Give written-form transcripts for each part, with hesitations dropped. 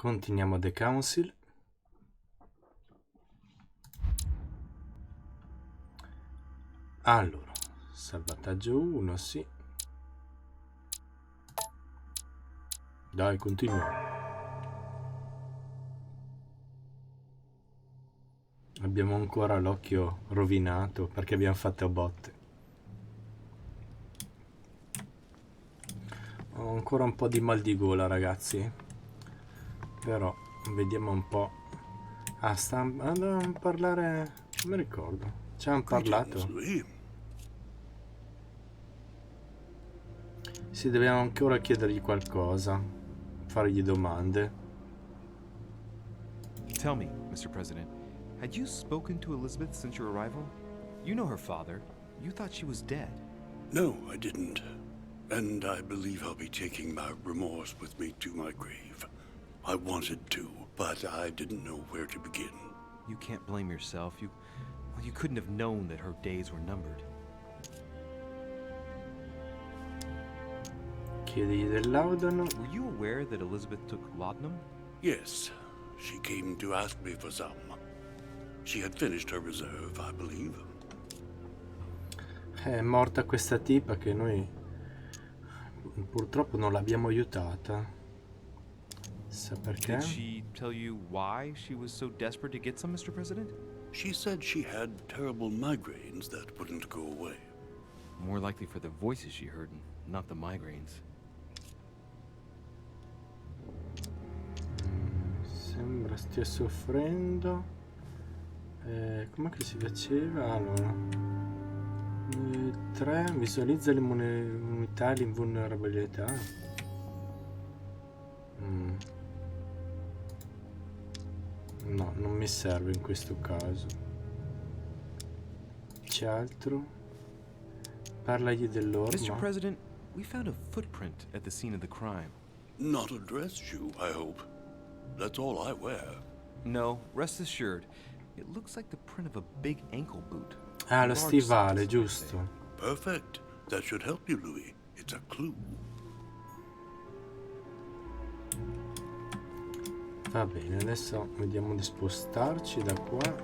Continuiamo The Council. Allora, salvataggio 1, sì. Dai, continuiamo. Abbiamo ancora l'occhio rovinato perché abbiamo fatto a botte. Ho ancora un po' di mal di gola, ragazzi. Però, vediamo un po'. Ah, andando a parlare... non mi ricordo. Ci hanno parlato. Sì, dobbiamo ancora chiedergli qualcosa. Fargli domande. Tell me, Mr. President, had you spoken to Elizabeth since your arrival? You know her father. You thought she was dead. No, I didn't. And I believe I'll be taking my remorse with me to my grave. I wanted to, but I didn't know where to begin. You can't blame yourself. You couldn't have known that her days were numbered. Chiedigli del laudanum. Were you aware that Elizabeth took laudanum? Yes, she came to ask me for some. She had finished her reserve, I believe. È morta questa tipa che noi purtroppo non l'abbiamo aiutata. Sa perché? Did she tell you why she was so desperate to get some, Mr. President? She said she had terrible migraines that wouldn't go away. More likely for the voices she heard, not the migraines. Sembra stia soffrendo. Com'è che si faceva? Allora, 3 visualizza l'immunità e l'invulnerabilità. No, non mi serve in questo caso. C'è altro? Parlagli dell'orma. Mr. President, we found a footprint at the scene of the crime. Not a dress shoe, I hope. That's all I wear. No, rest assured. It looks like the print of a big ankle boot. Ah, lo stivale, giusto. Perfect. That should help you, Louis. It's a clue. Va bene, adesso vediamo di spostarci da qua.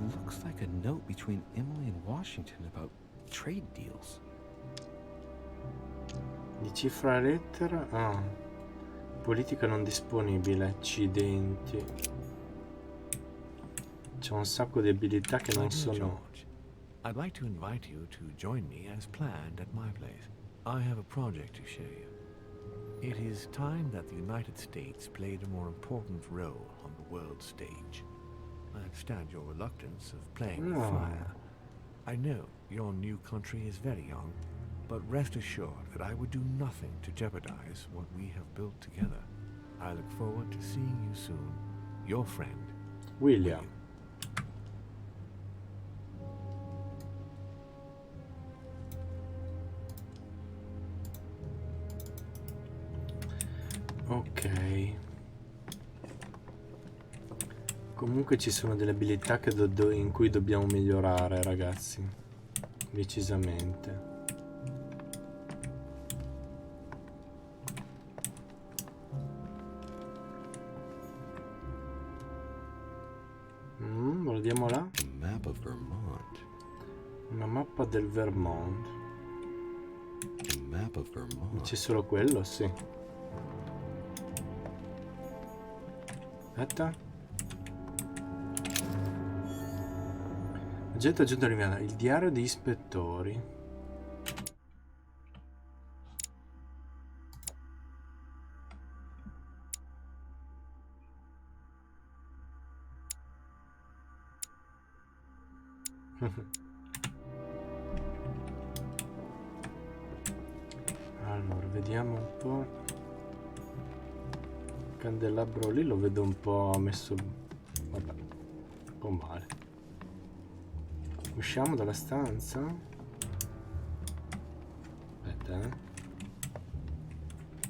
Looks like a note between Emily and Washington about trade deals. Decifra la lettera. Ah, politica non disponibile. Accidenti. C'è un sacco di abilità che non sono. I'd like to invite you to join me as planned at my place. I have a project to show you. It is time that the United States played a more important role on the world stage. I understand your reluctance of playing with fire. I know your new country is very young, but rest assured that I would do nothing to jeopardize what we have built together. I look forward to seeing you soon. Your friend, William. Ok. Comunque ci sono delle abilità che in cui dobbiamo migliorare, ragazzi. Decisamente. Guardiamo là. map of Vermont. Una mappa del Vermont. Map of Vermont. C'è solo quello? Sì. Aspetta. Oggetto aggiunto all'inviato. Il diario di ispettori. Allora, vediamo un po'. Il candelabro lì lo vedo un po' messo... vabbè, un po' male. Usciamo dalla stanza? Aspetta,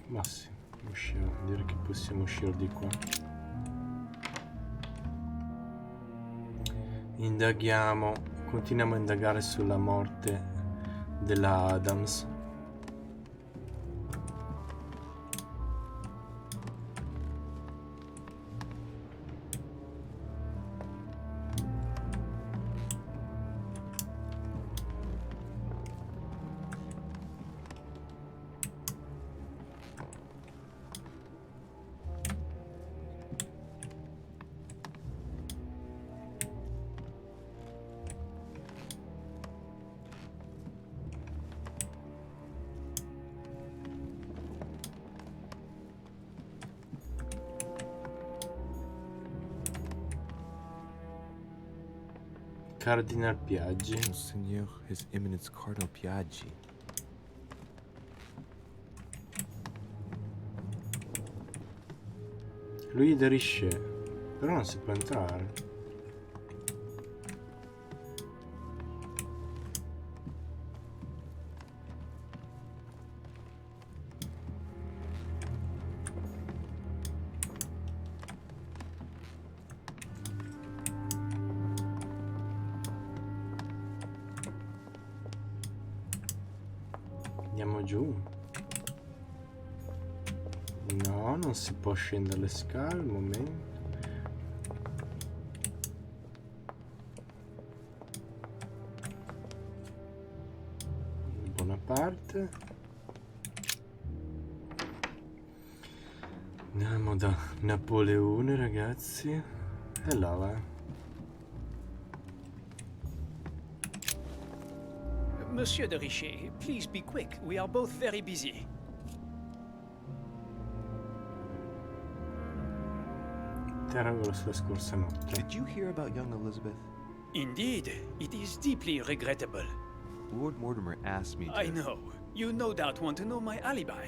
ma sì, usciamo. Direi che possiamo uscire di qua. Indaghiamo. Continuiamo a indagare sulla morte della Adams. Cardinal Piaggi. Monseigneur, His Eminence Cardinal Piaggi. Lui aderisce, però non si può entrare. Andiamo giù. No, non si può scendere le scale al momento. Buona parte. Andiamo da Napoleone, ragazzi. E là va. Monsieur de Richet, please be quick. We are both very busy. Interrogo sulla scorsa notte. Did you hear about young Elizabeth? Indeed, it is deeply regrettable. Lord Mortimer asked me to... I know. You no doubt want to know my alibi.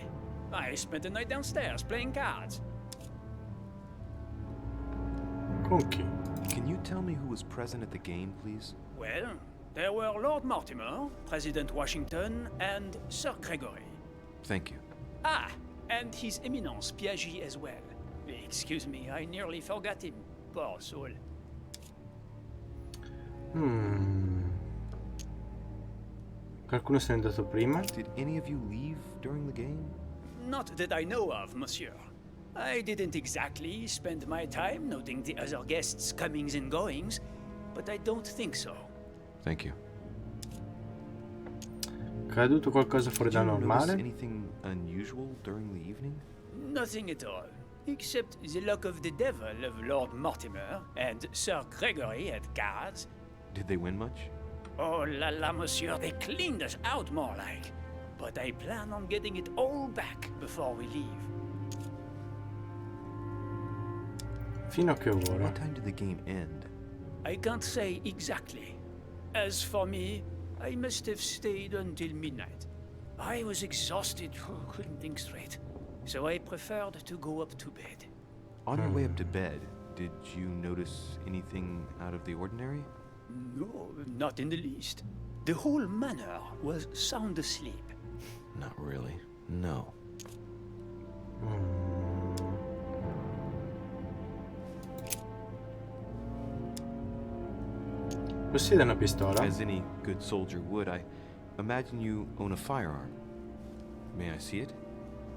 I spent the night downstairs playing cards. Con chi? Can you tell me who was present at the game, please? Well, there were Lord Mortimer, President Washington, and Sir Gregory. Thank you. Ah, and His Eminence Piaggi as well. Excuse me, I nearly forgot him. Poor soul. Qualcuno se n'è andato prima? Did any of you leave during the game? Not that I know of, monsieur. I didn't exactly spend my time noting the other guests' comings and goings, but I don't think so. Thank you. Caduto qualcosa fuori Did da you notice normale? anything unusual during the evening? Nothing at all, except the luck of the devil of Lord Mortimer and Sir Gregory at cards. Did they win much? Oh la la, monsieur, they cleaned us out more like. But I plan on getting it all back before we leave. Fino a che ora? What time did the game end? I can't say exactly. As for me, I must have stayed until midnight. I was exhausted, couldn't think straight. So I preferred to go up to bed. On your way up to bed, did you notice anything out of the ordinary? No, not in the least. The whole manor was sound asleep. Not really. No. Possiede una pistola? As any good soldier would, I imagine you own a firearm. May I see it?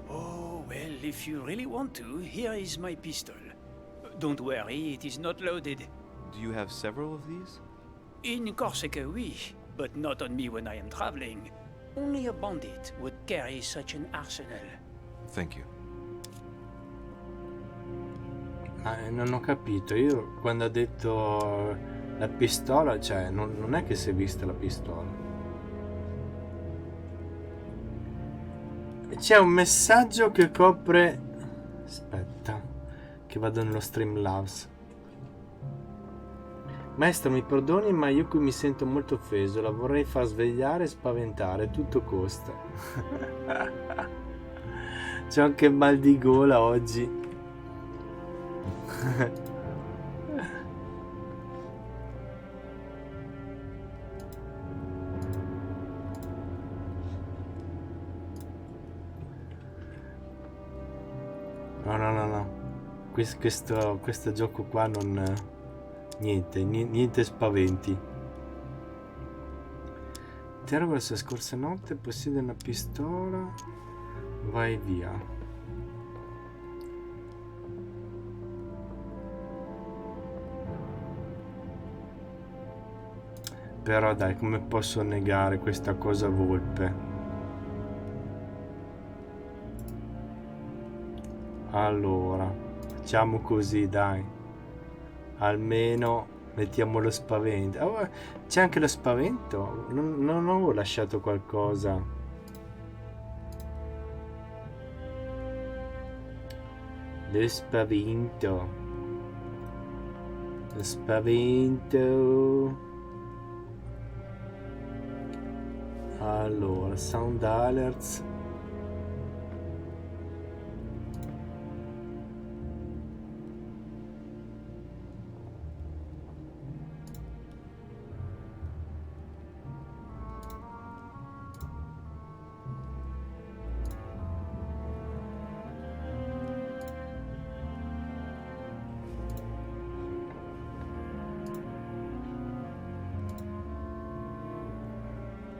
Oh, well, if you really want to, here is my pistol. Don't worry, it is not loaded. Do you have several of these? In Corsica, oui, but not on me when I am traveling. Only a bandit would carry such an arsenal. Thank you. Non ho capito. Io quando ha detto la pistola, cioè non è che si è vista la pistola. C'è un messaggio che copre. Aspetta, che vado nello Streamlabs. Maestro, mi perdoni, ma io qui mi sento molto offeso. La vorrei far svegliare e spaventare, tutto costa. C'ho anche mal di gola oggi. No. Questo gioco qua non... Niente spaventi. Interroga la sua scorsa notte, possiede una pistola, vai via. Però dai, come posso negare questa cosa volpe? Allora, facciamo così, dai. Almeno mettiamo lo spavento. Oh, c'è anche lo spavento? Non ho lasciato qualcosa. Lo spavento. Lo spavento. Allora, sound alerts.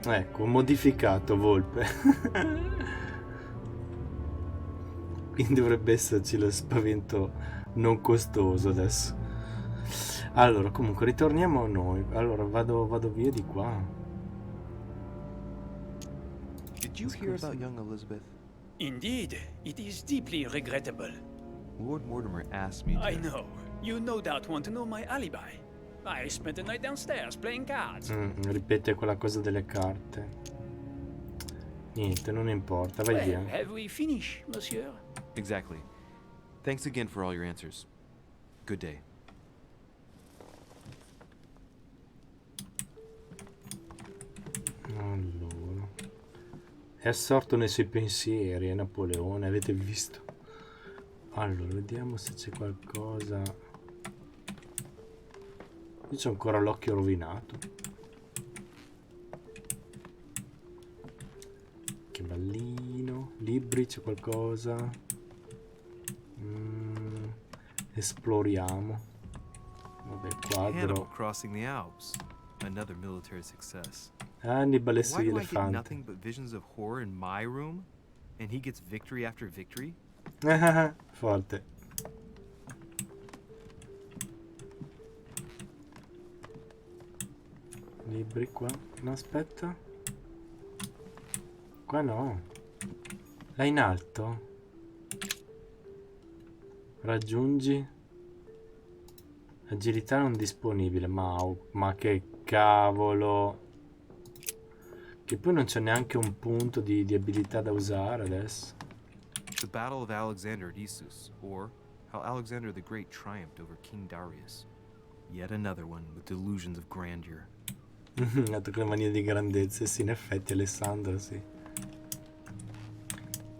Ecco, modificato volpe. Quindi dovrebbe esserci lo spavento non costoso adesso. Allora, comunque, ritorniamo a noi. Allora, vado via di qua. Did you hear about young Elizabeth? Indeed, it is deeply regrettable. Lord Mortimer asked me to... I know. You no doubt want to know my alibi. I spent the night downstairs playing cards. Ripete quella cosa delle carte. Niente, non importa, vai via. Have we finished, monsieur? Exactly. Thanks again for all your answers. Good day. Allora. È assorto nei suoi pensieri, è Napoleone, avete visto? Allora, vediamo se c'è qualcosa. Io c'ho ancora l'occhio rovinato. Che bellino. Libri, c'è qualcosa? Esploriamo. Vabbè, Hannibal quadro. crossing the Alps. Another military success. Hannibal e Why sugli do I get elefanti. nothing but visions of horror in my room? And he gets victory after victory? Forte. Libri qua. No, aspetta. Qua no. Là in alto. Raggiungi. Agilità non disponibile. Ma che cavolo. Che poi non c'è neanche un punto di abilità da usare adesso. The Battle of Alexander at Issus, or how Alexander the Great triumphed over King Darius. Yet another one with delusions of grandeur. Ha tocca mania di grandezza. Sì, in effetti Alessandro, sì.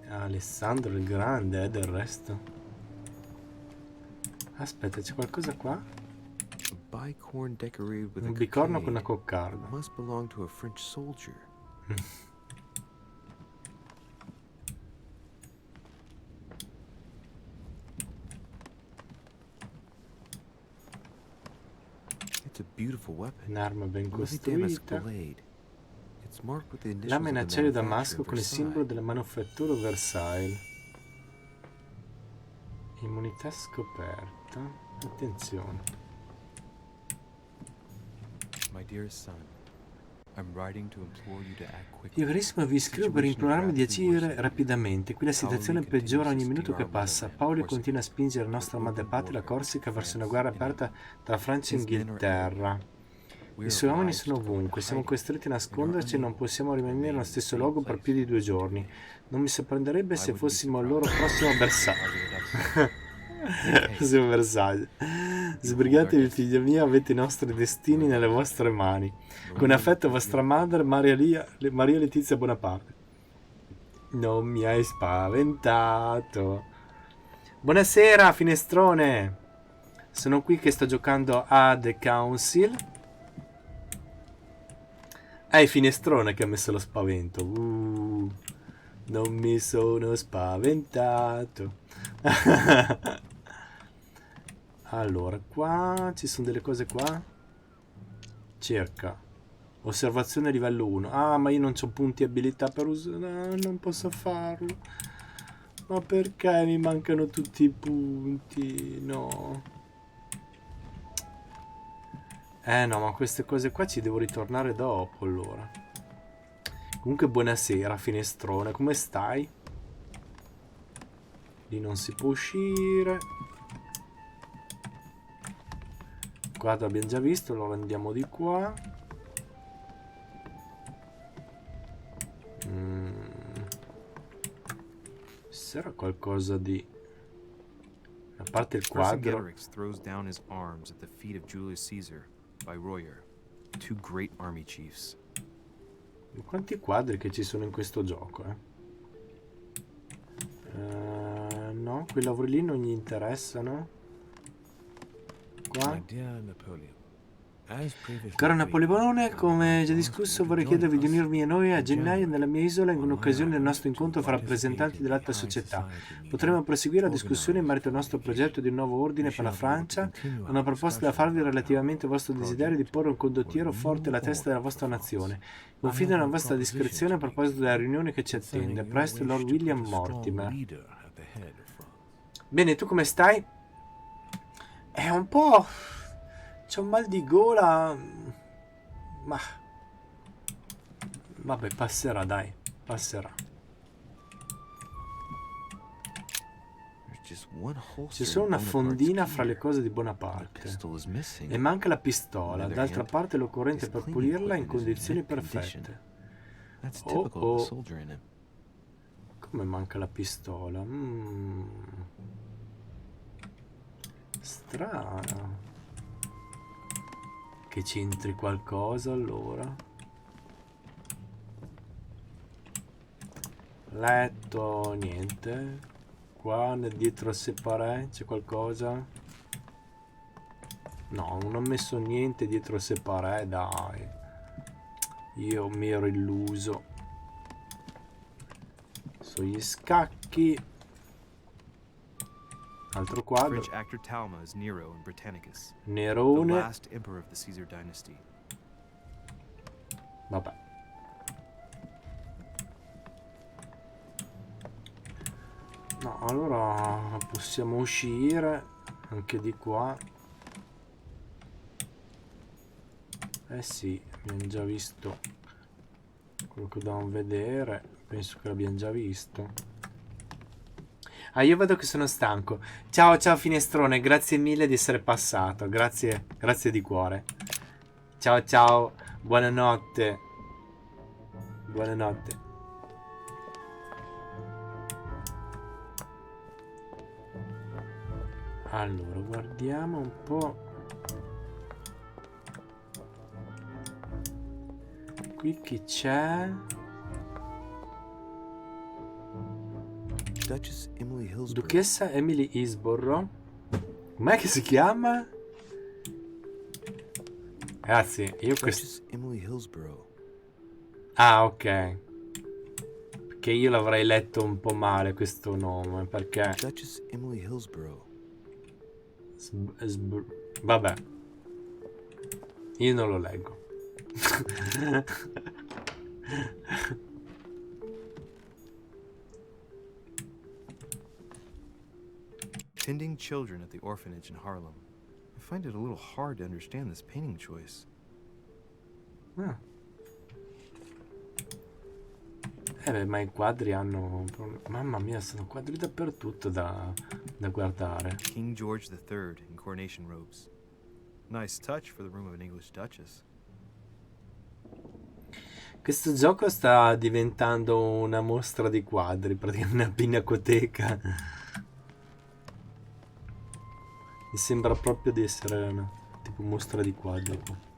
Alessandro il grande, del resto. Aspetta, c'è qualcosa qua? A bicorn decorated with Un a bicorno con una cockade coccarda. must belong to a French soldier. It's a beautiful weapon. Un'arma ben Only Damascus costruita. blade. It's marked with the initials Lama in of the acciaio manufacturer damasco of con il simbolo Versailles. della manufattura Versailles. Immunità scoperta. Attenzione. My dearest son, I'm writing to implore you to act quickly. Io carissimo vi scrivo per implorarmi di agire rapidamente. Qui la situazione peggiora ogni minuto che passa. Paolo continua a spingere la nostra madre patria, la Corsica, verso una guerra aperta tra Francia e Inghilterra. I suoi uomini sono ovunque, siamo costretti a nasconderci e non possiamo rimanere nello stesso luogo per più di 2 giorni. Non mi sorprenderebbe se fossimo il loro prossimo bersaglio. Prossimo bersaglio. Sbrigatevi, figlia mia, avete i nostri destini nelle vostre mani. Con affetto vostra madre, Maria Letizia Bonaparte. Non mi hai spaventato. Buonasera, finestrone. Sono qui che sto giocando a The Council. È il finestrone che ha messo lo spavento. Non mi sono spaventato. Allora, qua ci sono delle cose qua. Cerca. Osservazione livello 1. Ah, ma io non ho punti abilità per usare. No, non posso farlo. Ma perché mi mancano tutti i punti? No. No, ma queste cose qua ci devo ritornare dopo, allora. Comunque buonasera, finestrone. Come stai? Lì non si può uscire. Qua l'abbiamo già visto, allora andiamo di qua. C'era qualcosa di... A parte il quadro. Vercingetorix throws down his arms at the feet of Julius Caesar by Royer, two great army chiefs. Quanti quadri che ci sono in questo gioco, no, quei lavori lì non gli interessano. Qua. Caro Napoleone, come già discusso, vorrei chiedervi di unirmi a noi a gennaio nella mia isola in un'occasione del nostro incontro fra rappresentanti dell'alta società. Potremo proseguire la discussione in merito al nostro progetto di un nuovo ordine per la Francia, una proposta da farvi relativamente al vostro desiderio di porre un condottiero forte alla testa della vostra nazione. Confido nella vostra discrezione a proposito della riunione che ci attende. Presto, Lord William Mortimer. Bene, tu come stai? È un po'... C'è un mal di gola, ma vabbè, passerà, dai, passerà. C'è solo una fondina fra le cose di Bonaparte e manca la pistola. D'altra parte l'occorrente per pulirla è in condizioni perfette. Oh oh. Come manca la pistola? Strano. Che c'entri qualcosa allora. Letto, niente. Qua dietro a separé c'è qualcosa? No, non ho messo niente dietro a separé, dai. Io mi ero illuso. Sugli scacchi. Altro quadro. French actor Talma is Nero in Britannicus, the Nerone. last emperor of the Caesar dynasty. Vabbè. No, allora possiamo uscire anche di qua. Eh sì, abbiamo già visto quello che dovevamo vedere. Penso che l'abbiamo già visto. Ah, io vedo che sono stanco. Ciao, ciao finestrone, grazie mille di essere passato. Grazie, grazie di cuore. Ciao, ciao, buonanotte. Buonanotte. Allora, guardiamo un po'. Qui chi c'è? Duchessa Emily Hillsborough. Com'è che si chiama? Ragazzi, io questo... Ah, ok. Perché io l'avrei letto un po' male questo nome, perché... Vabbè. Io non lo leggo. Tending children at the orphanage in Harlem. I find it a little hard to understand this painting choice. Ah. Beh, ma i quadri hanno... Mamma mia, sono quadri dappertutto da guardare. King George III in coronation robes. Nice touch for the room of an English duchess. Questo gioco sta diventando una mostra di quadri, praticamente una pinacoteca. Mi sembra proprio di essere una tipo mostra di quadri qua.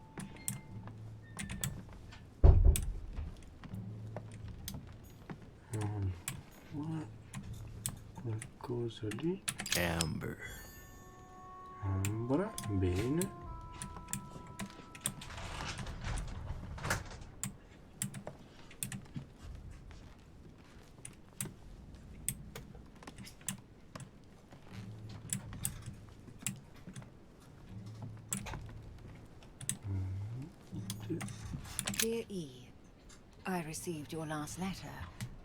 Qualcosa lì. Amber. Ambra, bene. Dear E, I received your last letter.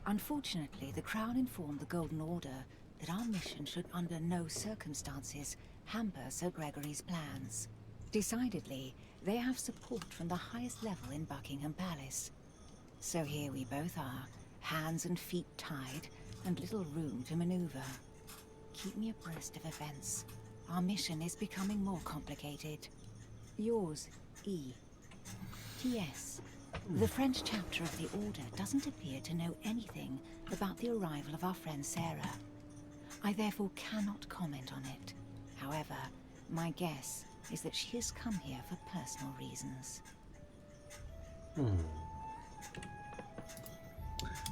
Unfortunately, the Crown informed the Golden Order that our mission should under no circumstances hamper Sir Gregory's plans. Decidedly, they have support from the highest level in Buckingham Palace. So here we both are, hands and feet tied, and little room to maneuver. Keep me abreast of events. Our mission is becoming more complicated. Yours, E. T.S. The French chapter of the Order doesn't appear to know anything about the arrival of our friend Sarah. I therefore cannot comment on it. However, my guess is that she has come here for personal reasons.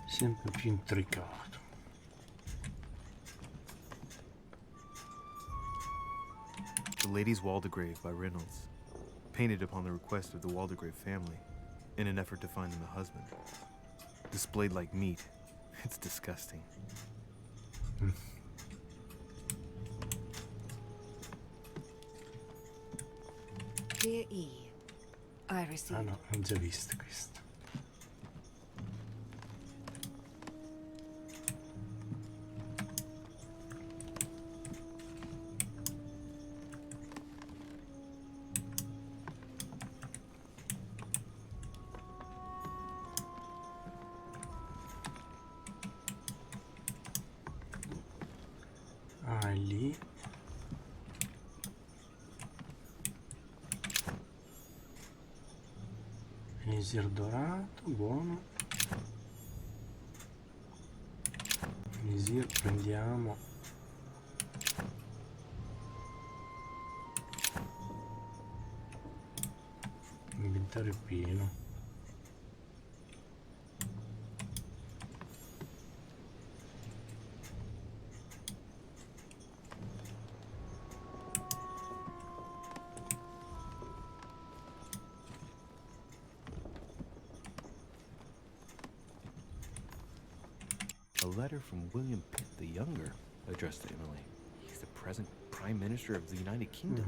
Sempre più intricato. The Lady's Waldegrave by Reynolds, painted upon the request of the Waldegrave family, in an effort to find them a husband. Displayed like meat. It's disgusting. Dear E, I received... Ah no, ho già visto questo. Ah, è lì. Elisir dorato, buono. Elisir prendiamo. Inventario pieno. A letter from William Pitt the Younger, addressed to Emily. He's the present Prime Minister of the United Kingdom.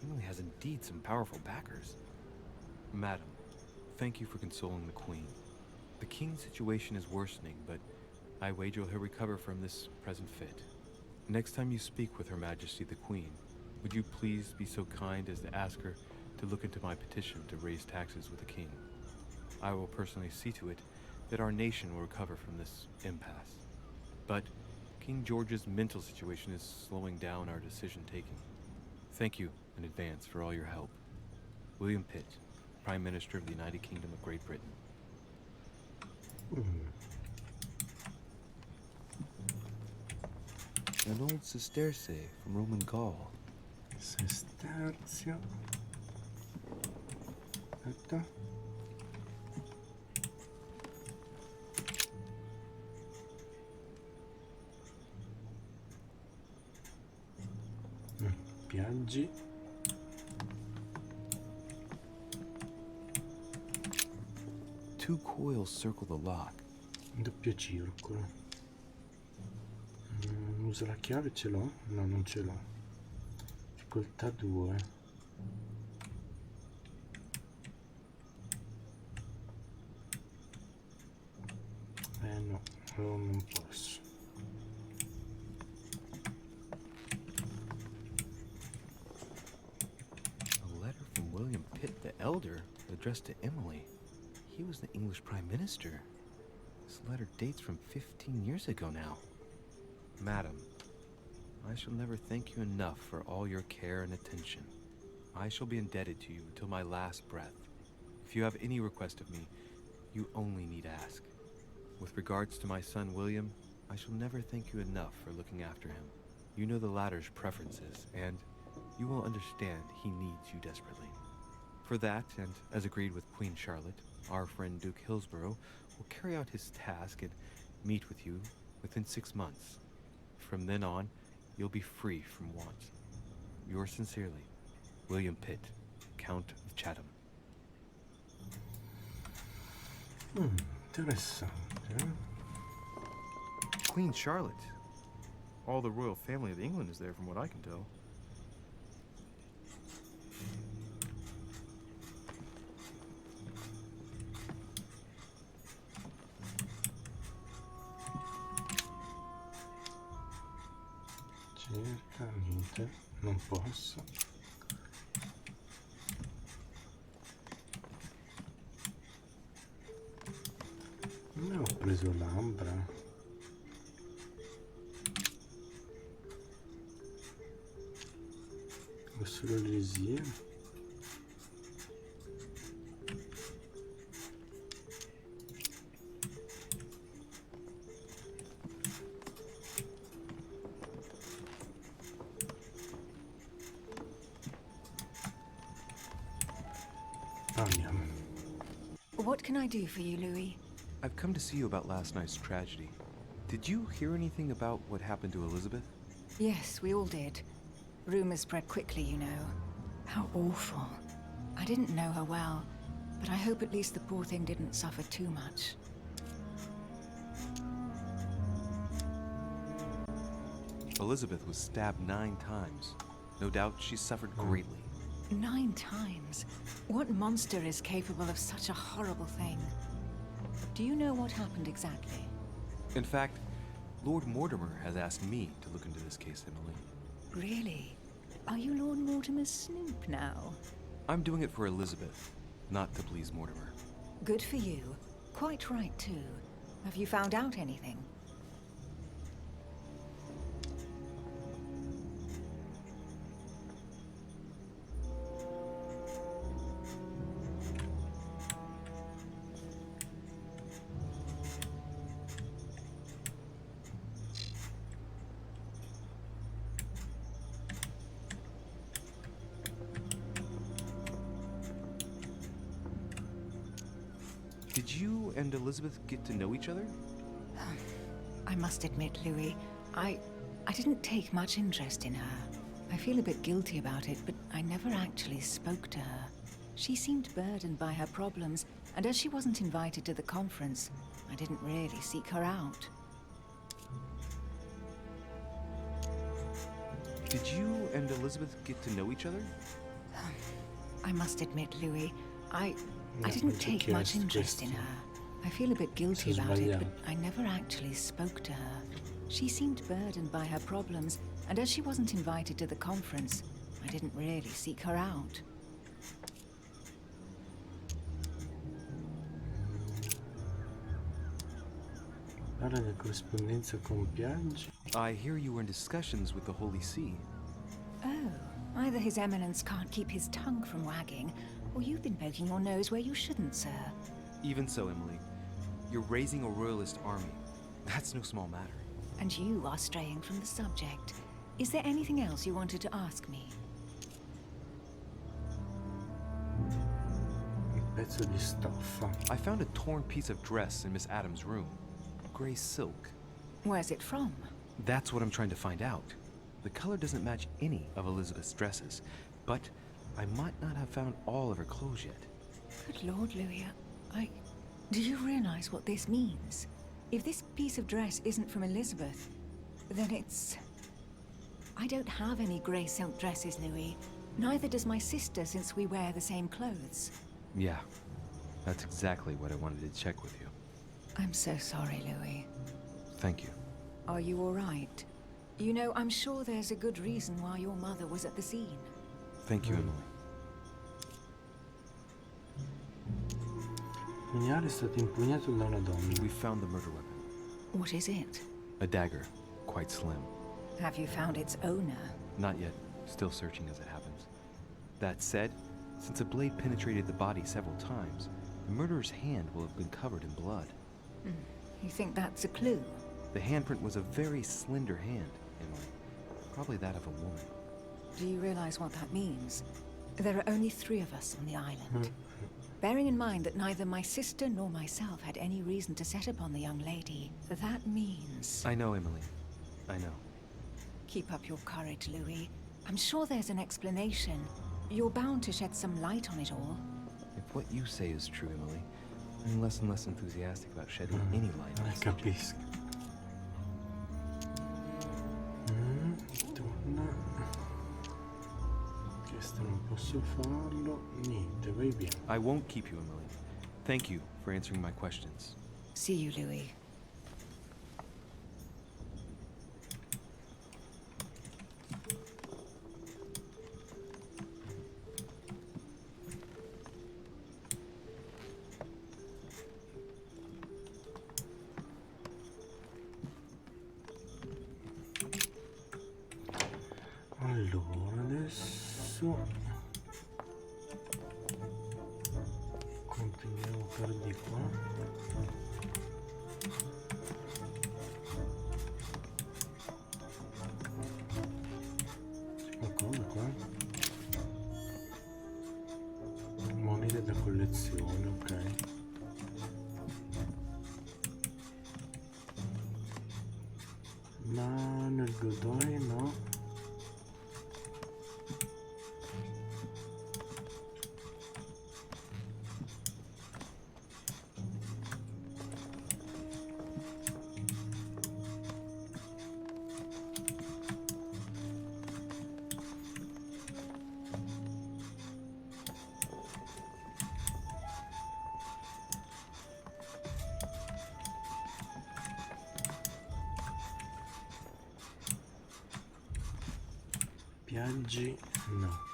Emily has indeed some powerful backers. Madam, thank you for consoling the Queen. The King's situation is worsening, but I wager he'll recover from this present fit. Next time you speak with Her Majesty the Queen, would you please be so kind as to ask her to look into my petition to raise taxes with the King? I will personally see to it that our nation will recover from this impasse. But King George's mental situation is slowing down our decision-taking. Thank you in advance for all your help. William Pitt, Prime Minister of the United Kingdom of Great Britain. An old sesterce from Roman Gaul. Sesterzio. Aspetta. Piaggi. Two coils circle the lock. Doppio circolo. Uso la chiave, ce l'ho? No, non ce l'ho. Difficoltà 2. No, non posso. A letter from William Pitt the Elder, addressed to Emily. He was the English Prime Minister. This letter dates from 15 years ago now. Madam, I shall never thank you enough for all your care and attention. I shall be indebted to you until my last breath. If you have any request of me, you only need ask. With regards to my son William, I shall never thank you enough for looking after him. You know the latter's preferences, and you will understand he needs you desperately. For that, and as agreed with Queen Charlotte, our friend Duke Hillsborough will carry out his task and meet with you within 6 months. From then on, you'll be free from want. Yours sincerely, William Pitt, Count of Chatham. Interessante. Queen Charlotte. All the royal family of England is there from what I can tell. Cioè, non posso. Non ho preso l'ambra. Ho solo l'elisir. Andiamo. What can I do for you, Louis? I've come to see you about last night's tragedy. Did you hear anything about what happened to Elizabeth? Yes, we all did. Rumors spread quickly, you know. How awful. I didn't know her well, but I hope at least the poor thing didn't suffer too much. Elizabeth was stabbed 9 times. No doubt she suffered greatly. 9 times? What monster is capable of such a horrible thing? Do you know what happened exactly? In fact, Lord Mortimer has asked me to look into this case, Emily. Really? Are you Lord Mortimer's snoop now? I'm doing it for Elizabeth, not to please Mortimer. Good for you. Quite right, too. Have you found out anything? Did you and Elizabeth get to know each other? I must admit, Louis, I didn't take much interest in her. I feel a bit guilty about it, but I never actually spoke to her. She seemed burdened by her problems, and as she wasn't invited to the conference, I didn't really seek her out. Did you and Elizabeth get to know each other? I must admit, Louis, I didn't take much interest in her. I feel a bit guilty about it, but I never actually spoke to her. She seemed burdened by her problems, and as she wasn't invited to the conference, I didn't really seek her out. Parla di corrispondenza con Piace. I hear you were in discussions with the Holy See. Oh, either His Eminence can't keep his tongue from wagging, or you've been poking your nose where you shouldn't, sir. Even so, Emily, you're raising a royalist army. That's no small matter. And you are straying from the subject. Is there anything else you wanted to ask me? Un pezzo di stoffa. I found a torn piece of dress in Miss Adams' room. Gray silk. Where's it from? That's what I'm trying to find out. The color doesn't match any of Elizabeth's dresses, but I might not have found all of her clothes yet. Good Lord, Louis, do you realize what this means? If this piece of dress isn't from Elizabeth, then it's... I don't have any grey silk dresses, Louis. Neither does my sister, since we wear the same clothes. Yeah, that's exactly what I wanted to check with you. I'm so sorry, Louis. Thank you. Are you all right? You know, I'm sure there's a good reason why your mother was at the scene. Thank you, Emily. Il pugnale è stato impugnato da una donna. We found the murder weapon. What is it? A dagger, quite slim. Have you found its owner? Not yet. Still searching as it happens. That said, since the blade penetrated the body several times, the murderer's hand will have been covered in blood. You think that's a clue? The handprint was a very slender hand, Emily. Probably that of a woman. Do you realize what that means? There are only 3 of us on the island. Bearing in mind that neither my sister nor myself had any reason to set upon the young lady, that means... I know, Emily. I know. Keep up your courage, Louis. I'm sure there's an explanation. You're bound to shed some light on it all. If what you say is true, Emily, I'm less and less enthusiastic about shedding any light on this subject. Capisco. Torna. Questo non posso farlo. Niente, vai via. I won't keep you, Emily. Thank you for answering my questions. See you, Louis. su. Continuiamo per di qua. C'è qualcosa qua? Monete da collezione, ok. Ma nel godone no. Viaggi no.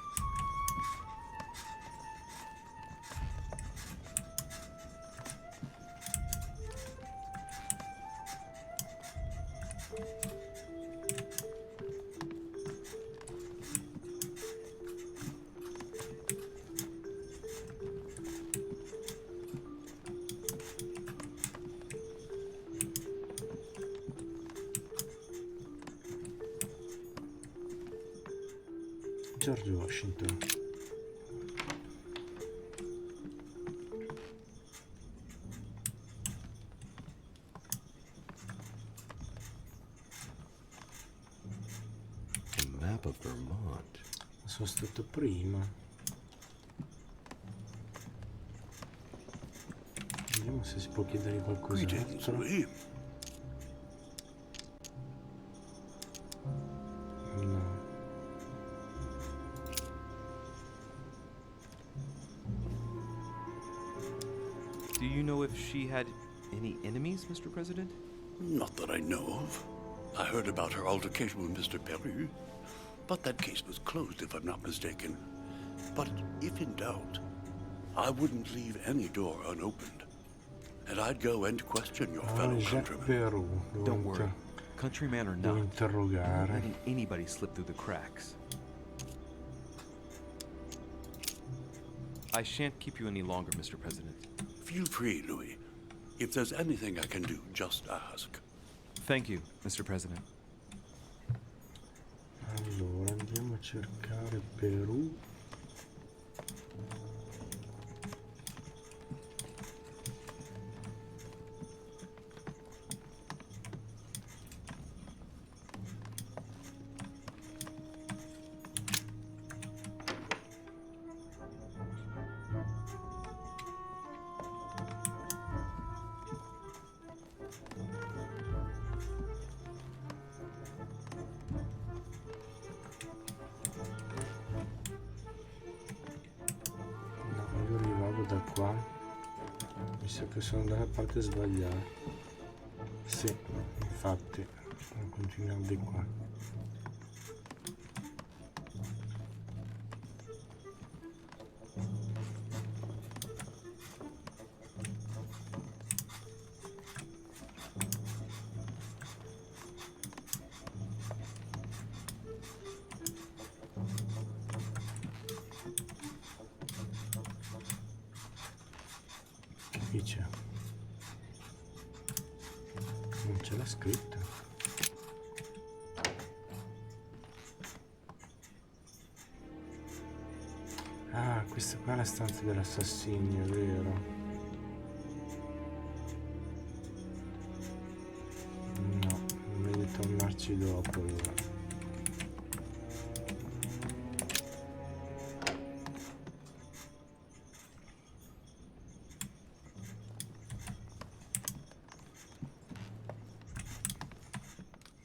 George Washington. A map of Vermont. Sono stato prima. Vediamo se si può chiedere Greetings, qualcos'altro. Louis. No. Do you know if she had any enemies, Mr. President? Not that I know of. I heard about her altercation with Mr. Perry, but that case was closed if I'm not mistaken. But if in doubt, I wouldn't leave any door unopened. And I'd go and question your fellow Già countrymen. Perù. Don't worry. Countryman or Devo not, I'm interrogare. not letting anybody slip through the cracks. I shan't keep you any longer, Mr. President. Feel free, Louis. If there's anything I can do, just ask. Thank you, Mr. President. Allora, andiamo a cercare Perù. Da qua mi sa che sono dalla parte sbagliata. Sì, infatti continuiamo di qua. Dice non ce l'ha scritto. Ah, questa qua è la stanza dell'assassinio, è vero. No, meglio tornarci dopo allora.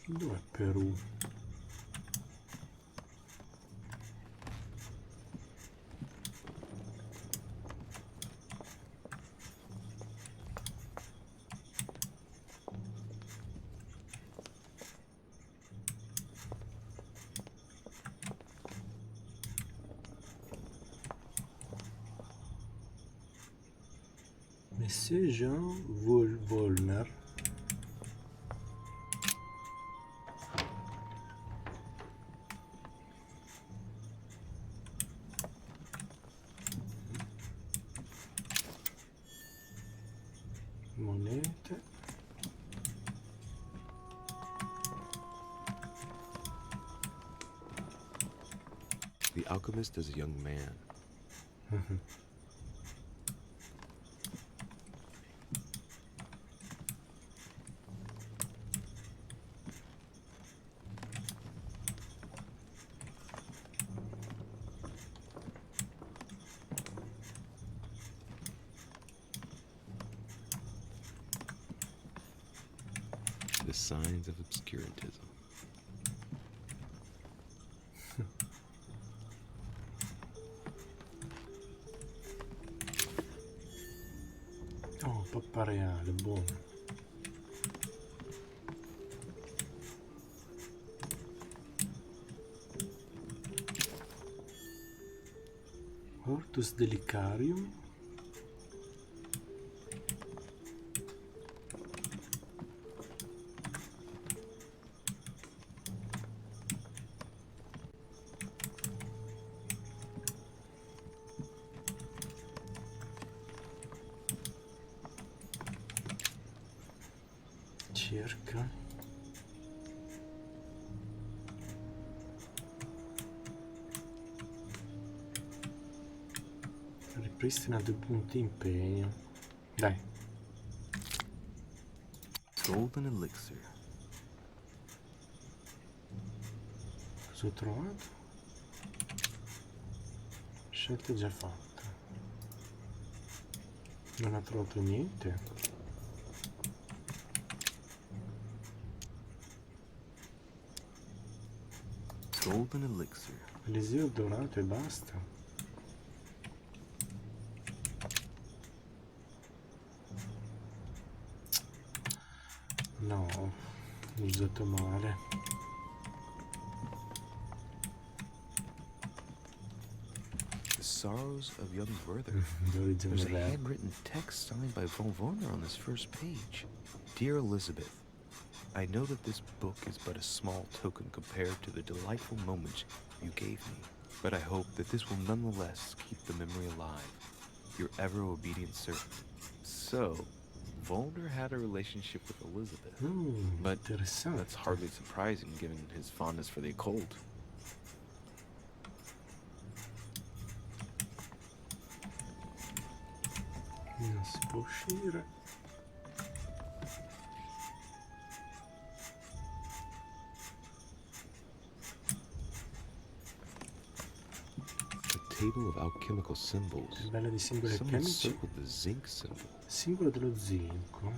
Dov'è Perù? Monsieur Jean Volner. the alchemist as a young man. The signs of obscurantism. Oh, pappa reale, buono. Hortus delicarium. Circa. Ripristina 2 punti impegno. Dai. Golden elixir. Cosa ho trovato? Scelta già fatta. Non ha trovato niente. Golden elixir. Eliseo dorato e basta. No, ho usato male. The sorrows of young Werther. D'origine There's a reale. handwritten text signed by von Werner on this first page. Dear Elizabeth, I know that this book is but a small token compared to the delightful moments you gave me, but I hope that this will nonetheless keep the memory alive. Your ever obedient servant. So, Volner had a relationship with Elizabeth, but Interessante. that's hardly surprising given his fondness for the occult. Non si può uscire. A table of alchemical symbols. Tabella di simboli Someone alchemici. circled the zinc symbol. Simbolo dello zinco.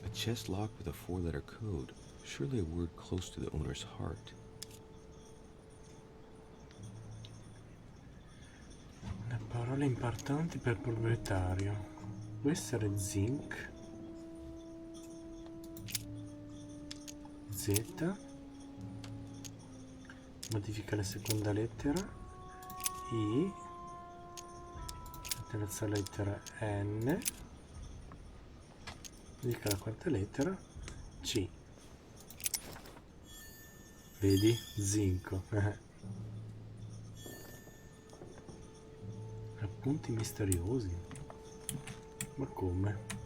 A chest locked with a 4-letter code. Surely a word close to the owner's heart. Le parole importanti per proprietario. Può essere zinc. Z. Modifica la seconda lettera. I. La terza lettera N. Modifica la quarta lettera C. Vedi? Zinco. Appunti misteriosi. Ma come?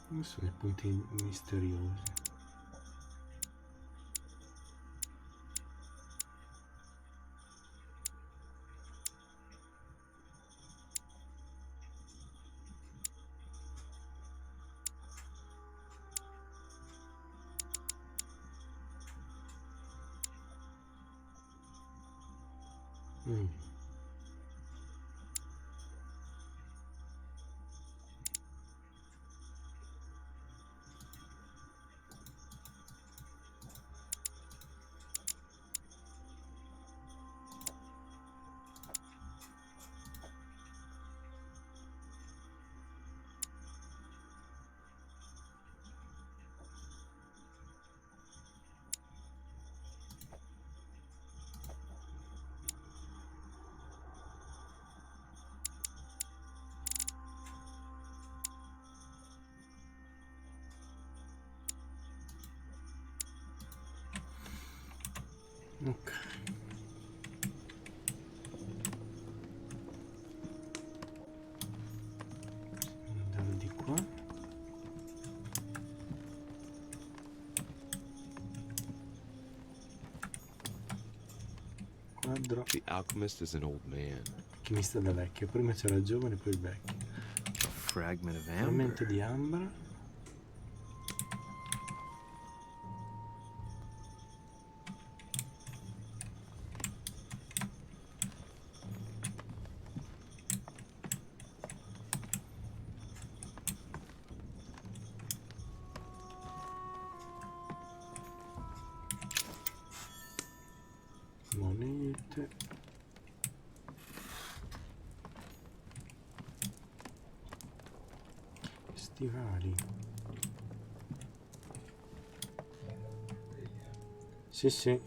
Come sono i punti misteriosi? Ok. Andare di qua. Quadro. The alchemist is an old man. Chimista da vecchio. Prima c'era il giovane, poi il vecchio. A fragment of amber. Frammento di ambra. Monete. Stivali. Sì, sì.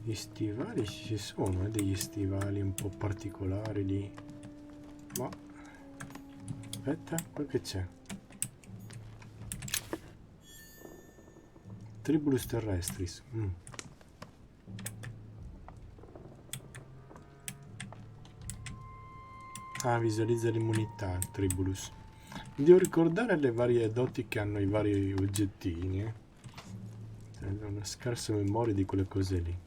Gli stivali ci sono, degli stivali un po' particolari lì. Ma aspetta, qua che c'è? Tribulus terrestris. Ah, visualizza l'immunità, Tribulus. Mi devo ricordare le varie doti che hanno i vari oggettini. Ho una scarsa memoria di quelle cose lì.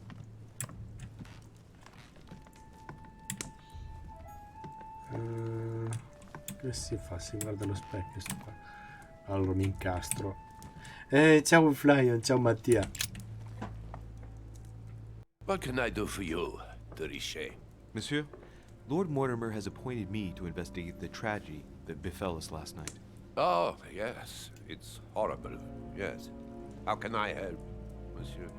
Che si fa? Si guarda allo specchio sto qua. Allora mi incastro. Ciao Flyon, ciao Mattia. What can I do for you, Riche? Monsieur, Lord Mortimer has appointed me to investigate the tragedy that befell us last night. Oh, yes. It's horrible. Yes. How can I help, monsieur?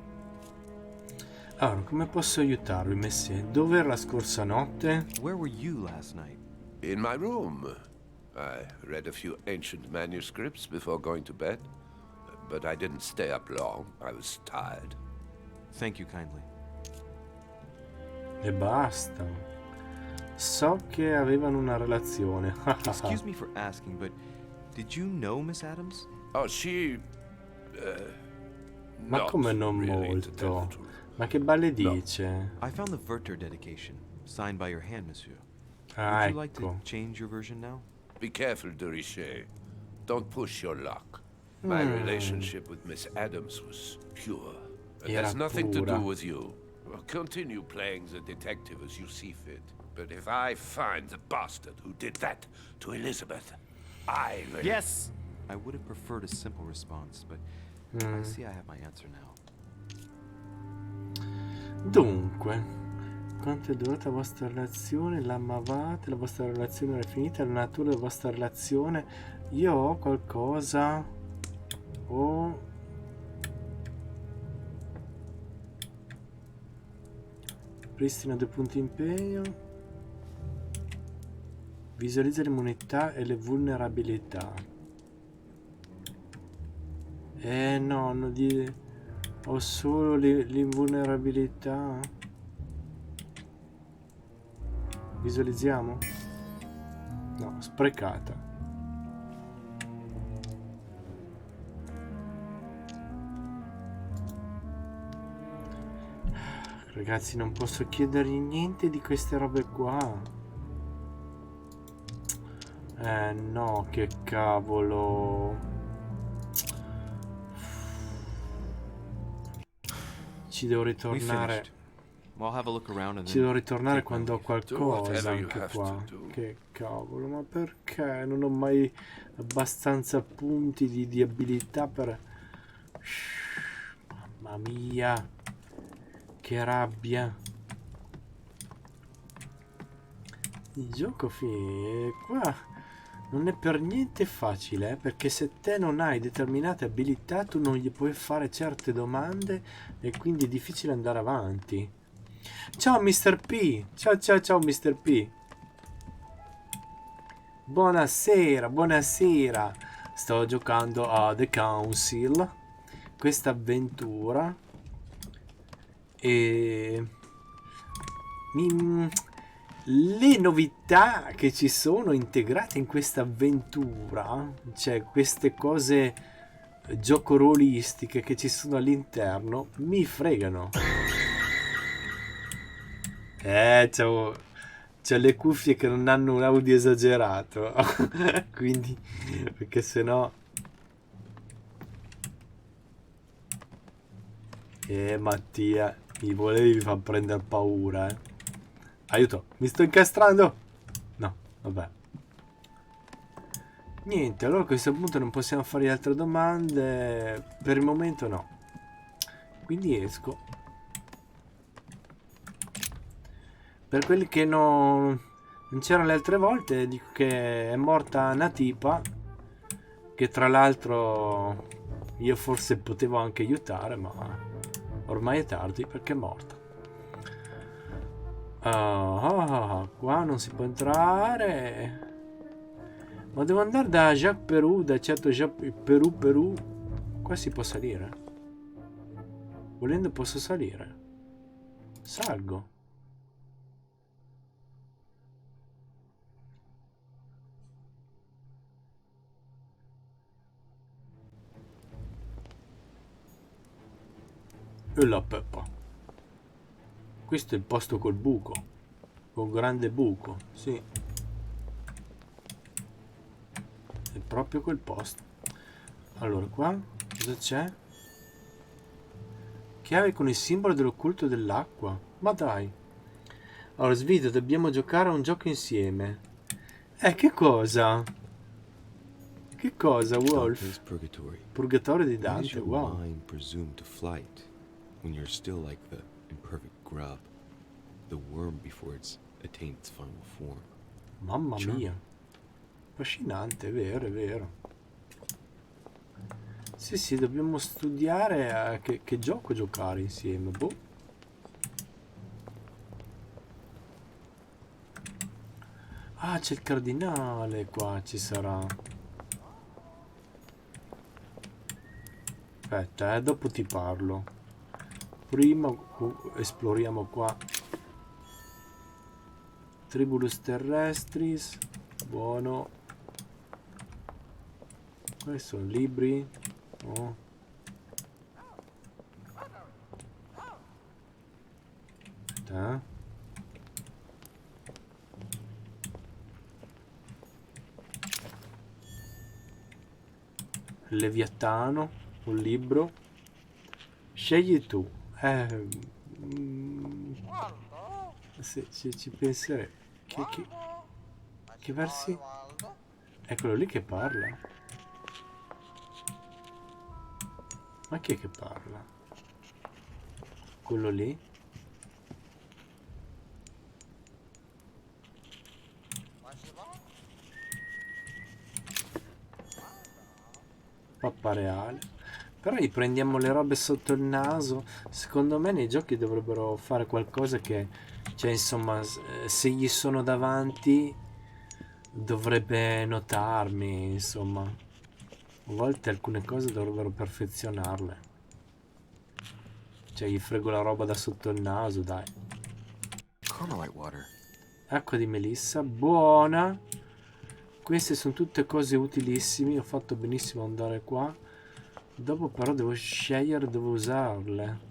Allora, come posso aiutarvi, Messie? Dov'era la scorsa notte? Where were you last night? In my room. I read a few ancient manuscripts before going to bed. But I didn't stay up long. I was tired. Thank you kindly. E basta. So che avevano una relazione. Excuse me for asking, but did you know Miss Adams? Oh, she... Ma not come non really, to tell the molto? truth. Ma che balle dice? I found the Werther dedication, signed by your hand, Monsieur. Ah, Would you like to ecco. change your version now? Be careful, Riche. Don't push your luck. My relationship with Miss Adams was pure. It Era has nothing to do pura. with you. Well, continue playing the detective as you see fit. But if I find the bastard who did that to Elizabeth, I will... Yes! I would have preferred a simple response, but I see I have my answer now. Dunque, quanto è durata la vostra relazione? L'amavate? La vostra relazione era finita? La natura della vostra relazione? Io ho qualcosa? Ho... Pristina 2 punti impegno. Visualizza l'immunità e le vulnerabilità. No, non di... ho solo l'invulnerabilità. Visualizziamo? No, sprecata. Ragazzi, non posso chiedergli niente di queste robe qua. No, che cavolo. Ci devo ritornare. I'll have a look around and Ci devo then ritornare take my quando ho leave. qualcosa whatever you anche have qua. to do. Che cavolo, ma perché non ho mai abbastanza punti di abilità per... Mamma mia, che rabbia. Il gioco qua non è per niente facile, perché se te non hai determinate abilità tu non gli puoi fare certe domande e quindi è difficile andare avanti. Ciao Mr. P, ciao Mr. P. Buonasera, buonasera. Sto giocando a The Council, questa avventura, e le novità che ci sono integrate in questa avventura, cioè queste cose giocorolistiche che ci sono all'interno, mi fregano. C'ho le cuffie che non hanno un audio esagerato. Quindi, perché sennò... Mattia, mi volevi far prendere paura, eh. Aiuto, mi sto incastrando. No, vabbè. Niente, allora a questo punto non possiamo fare altre domande. Per il momento no. Quindi esco. Per quelli che non c'erano le altre volte, dico che è morta una tipa, che tra l'altro io forse potevo anche aiutare, ma ormai è tardi perché è morta. Qua non si può entrare. Ma devo andare da Jacques Perù, da certo Jacques Perù. Qua si può salire. Volendo posso salire. Salgo. E la peppa. Questo è il posto col buco. Col grande buco, sì. È proprio quel posto. Allora, qua cosa c'è? Chiave con il simbolo dell'occulto dell'acqua. Ma dai. Allora, Svido, dobbiamo giocare a un gioco insieme. Che cosa? Che cosa, Wolf? Purgatorio di Dante, wow. When you're still like the imperfect grub, the worm before it's attained its final form. Mamma mia. Affascinante, è vero, è vero. Sì, dobbiamo studiare a che gioco giocare insieme, boh. Ah, c'è il cardinale qua, ci sarà. Aspetta, dopo ti parlo. Prima esploriamo qua. Tribulus terrestris. Buono. Questi sono libri. Oh. Aspetta. Leviatano. Un libro. Scegli tu. Se ci penserei. Che versi? È quello lì che parla. Ma chi è che parla? Quello lì? Pappa reale. Però gli prendiamo le robe sotto il naso. Secondo me nei giochi dovrebbero fare qualcosa che... Cioè, insomma, se gli sono davanti dovrebbe notarmi, insomma. A volte alcune cose dovrebbero perfezionarle. Cioè, gli frego la roba da sotto il naso, dai. Acqua di melissa, buona. Queste sono tutte cose utilissime. Ho fatto benissimo ad andare qua. Dopo però devo scegliere dove usarle.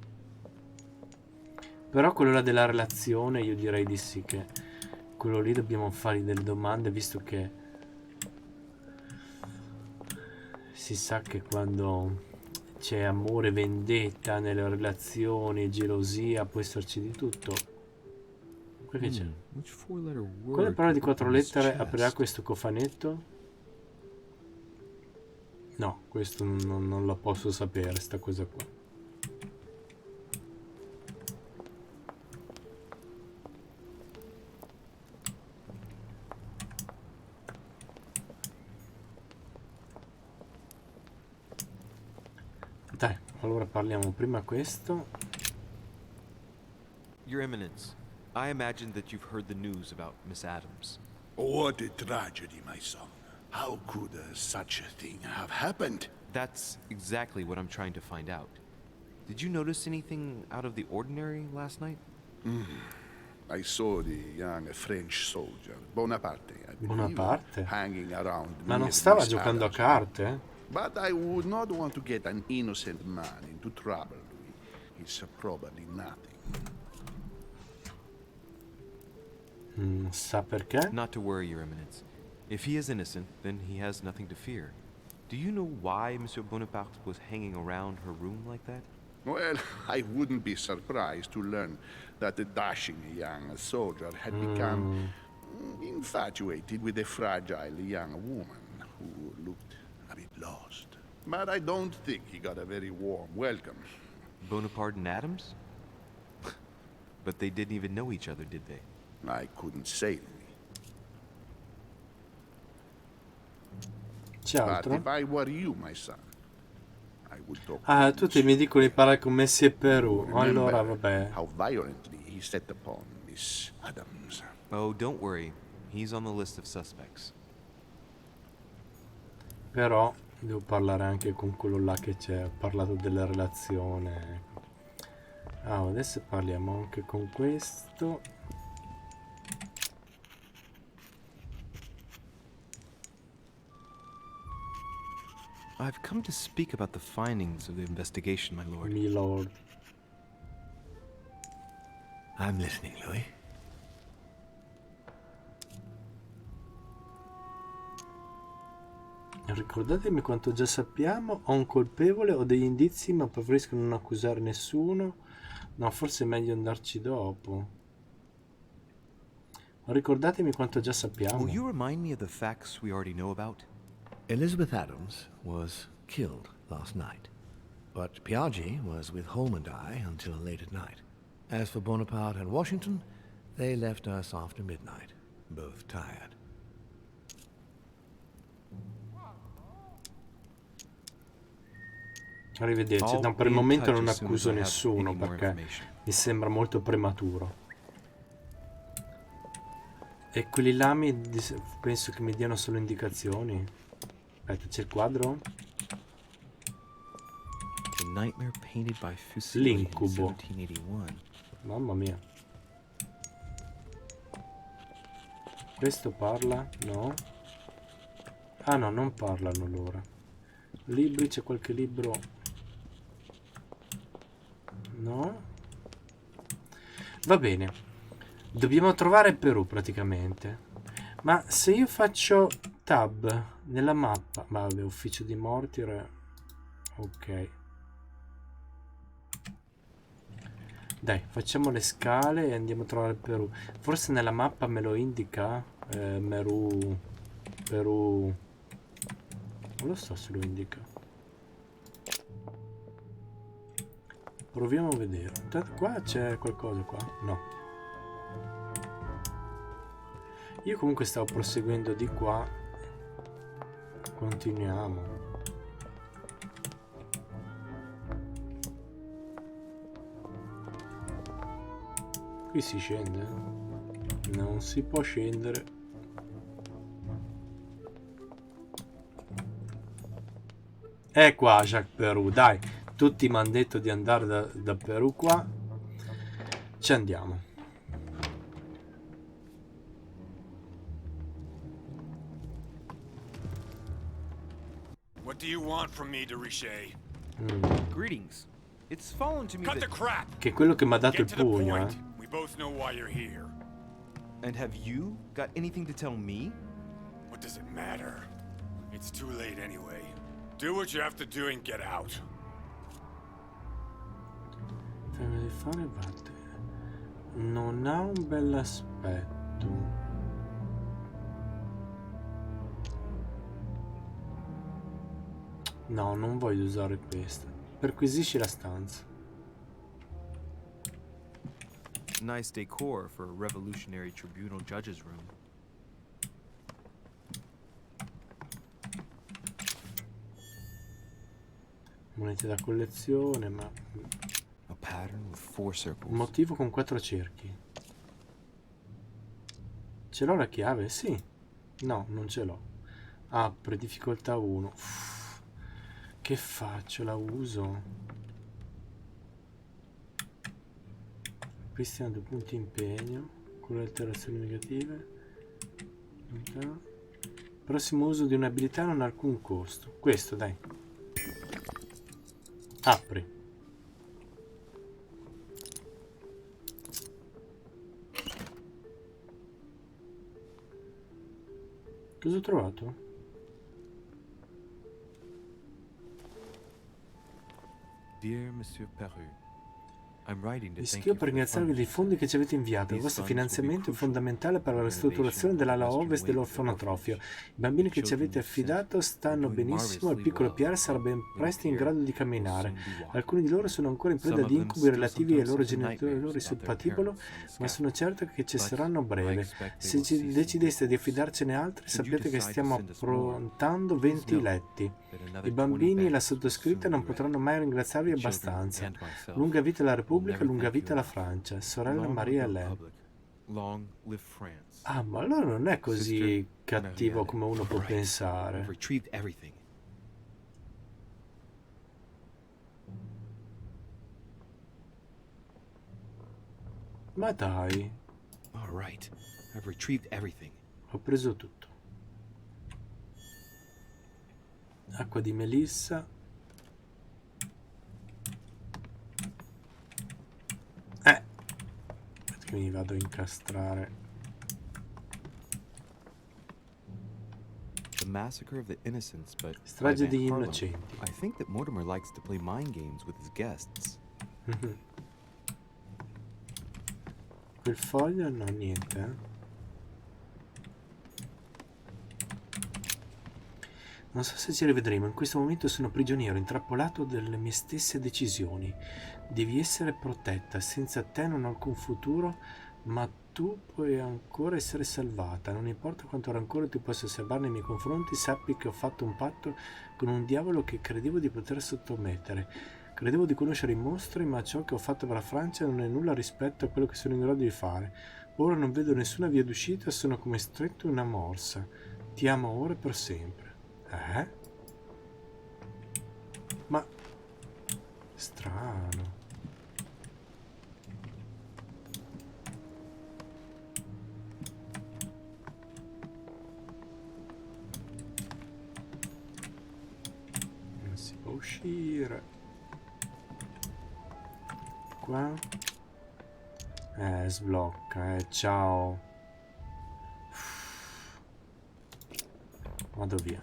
Però quello là della relazione io direi di sì, che quello lì dobbiamo fargli delle domande, visto che si sa che quando c'è amore, vendetta nelle relazioni, gelosia, può esserci di tutto. Qua che c'è? Quale parola di 4 lettere aprirà questo cofanetto? No, questo non lo posso sapere, sta cosa qua. Dai, allora parliamo prima questo. Your Eminence, I imagine that you've heard the news about Miss Adams. What a tragedy, my son. How could such a thing have happened? That's exactly what I'm trying to find out. Did you notice anything out of the ordinary last night? I saw the young French soldier, Bonaparte, I believe, Bonaparte? hanging around Ma non near stava Miss giocando a Adams. carte? But I would not want to get an innocent man into trouble, Louis. It's probably nothing. Sa perché? Not to worry, Your Eminence. If he is innocent, then he has nothing to fear. Do you know why Monsieur Bonaparte was hanging around her room like that? Well, I wouldn't be surprised to learn that the dashing young soldier had become infatuated with a fragile young woman who looked a bit lost. But I don't think he got a very warm welcome. Bonaparte and Adams? But they didn't even know each other, did they? I couldn't say, Louis. C'è But altro? if I were you, my son, I would talk Ah, to tutti mi dicono di parlare con Messi e Perù. Allora, Remember vabbè. how violently he set upon Miss Adams. Oh, don't worry. He's on the list of suspects. Però devo parlare anche con quello là che c'è. Ho parlato della relazione. Ah, adesso parliamo anche con questo. I've come to speak about the findings of the investigation, my lord. My lord. I'm listening, Louis. Ricordatemi quanto già sappiamo. Ho un colpevole, ho degli indizi, ma preferisco non accusare nessuno. No, forse è meglio andarci dopo. Ricordatemi quanto già sappiamo. Will you remind me of the facts we already know about? Elizabeth Adams was killed last night, but Piace was with Holm and I until late at night. As for Bonaparte and Washington, they left us after midnight, both tired. Arrivederci. No, per il momento non accuso nessuno perché mi sembra molto prematuro. E quelli là penso che mi diano solo indicazioni. Aspetta, c'è il quadro? The nightmare painted by Fuseli in L'incubo. 1781. Mamma mia. Questo parla? No. Ah no, non parlano loro. Libri, c'è qualche libro? No. Va bene. Dobbiamo trovare Perù praticamente. Ma se io faccio tab nella mappa, vabbè, ufficio di morti, ok. Dai, facciamo le scale e andiamo a trovare il Perù. Forse nella mappa me lo indica. Perù. Non lo so se lo indica. Proviamo a vedere. Intanto qua c'è qualcosa qua? No. Io comunque stavo proseguendo di qua. Continuiamo. Qui si scende? Non si può scendere. È qua Jacques Perù, dai. Tutti mi hanno detto di andare da Perù qua. Ci andiamo. What do you want from me, de Richet? Greetings. It's fallen to me Cut the that... crap! Che è quello che mi ha dato il Get to the pugno, point. We both know why you're here. And have you got anything to tell me? What does it matter? It's too late anyway. Do what you have to do and get out. Freno di fare batte. Non ha un bell'aspetto. No, non voglio usare questa. Perquisisci la stanza. Nice decor for a revolutionary tribunal judge's room. Monete da collezione, ma... A pattern with 4 circles. motivo con 4 cerchi. Ce l'ho la chiave? Sì. No, non ce l'ho. Apre, difficoltà 1. Che faccio? La uso? Pristina 2 punti impegno. Con le alterazioni negative. Prossimo uso di un'abilità non ha alcun costo. Questo, dai. Apri. Cosa ho trovato? Dear Monsieur Peru, I'm writing to Vi thank scrivo you per for the ringraziarvi dei fondi che ci avete inviato. Il vostro finanziamento è fondamentale per la ristrutturazione dell'ala ovest dell'orfanotrofio. I bambini che ci avete affidato stanno benissimo e il piccolo Pierre sarà ben presto in grado di camminare. Alcuni di loro sono ancora in preda di incubi relativi ai loro genitori sul patibolo, ma sono certo che cesseranno a breve. Se decideste di affidarcene altri, sappiate che stiamo approntando 20 letti. I bambini e la sottoscritta non potranno mai ringraziarvi abbastanza. Lunga vita alla Repubblica, lunga vita alla Francia. Sorella Maria Hélène. Ah, ma allora non è così cattivo come uno può pensare. Ma dai. Ho preso tutto. Acqua di melissa. Che mi vado a incastrare. The massacre of the innocents, but Strage degli innocenti. I think that Mortimer likes to play mind games with his guests. Quel foglio no, niente, eh. Non so se ci rivedremo, in questo momento sono prigioniero, intrappolato dalle mie stesse decisioni. Devi essere protetta, senza te non ho alcun futuro, ma tu puoi ancora essere salvata. Non importa quanto rancore tu possa serbare nei miei confronti, sappi che ho fatto un patto con un diavolo che credevo di poter sottomettere. Credevo di conoscere i mostri, ma ciò che ho fatto per la Francia non è nulla rispetto a quello che sono in grado di fare. Ora non vedo nessuna via d'uscita, sono come stretto in una morsa. Ti amo ora e per sempre. Ma strano. Non si può uscire. Qua. Sblocca, ciao. Vado via.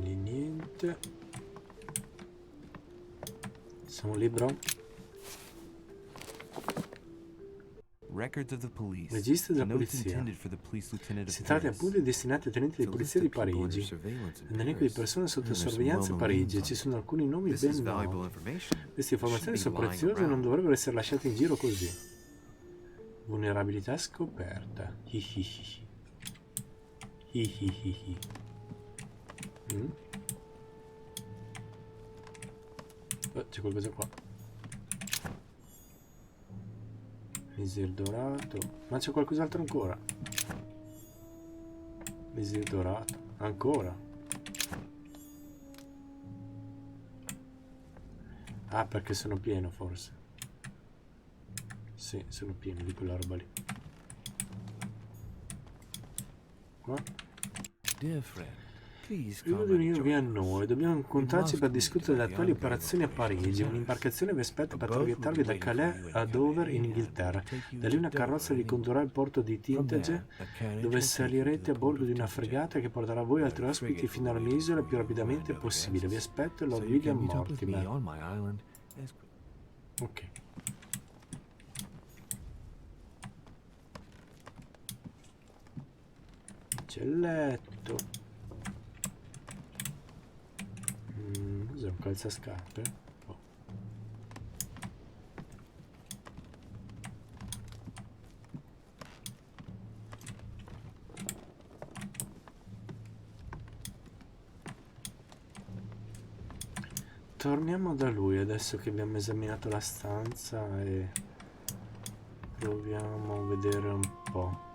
Niente. Siamo libero? Registro della polizia. Si tratta di appunti destinati ai tenenti di polizia di Parigi. L'elenco di persone sotto sorveglianza a Parigi. Ci sono alcuni nomi ben noti. Queste informazioni sono preziose e non dovrebbero essere lasciate in giro così. Vulnerabilità scoperta. Hihihihi. Hihihihi. C'è qualcosa qua. Visir dorato. Ma c'è qualcos'altro ancora? Visir dorato. Ancora. Ah, perché sono pieno forse. Sì, sono pieno di quella roba lì. Qua. Prima di unirvi a noi, dobbiamo incontrarci per discutere delle attuali operazioni a Parigi. Un'imbarcazione vi aspetta per traghettarvi da Calais a Dover in Inghilterra. Da lì una carrozza vi condurrà al porto di Tintagel, dove salirete a bordo di una fregata che porterà voi e altri ospiti fino alla mia isola il più rapidamente possibile. Vi aspetto, Lord William Mortimer. Ok. C'è il letto. Cos'è un calzascarpe? Oh. Torniamo da lui adesso che abbiamo esaminato la stanza e proviamo a vedere un po'.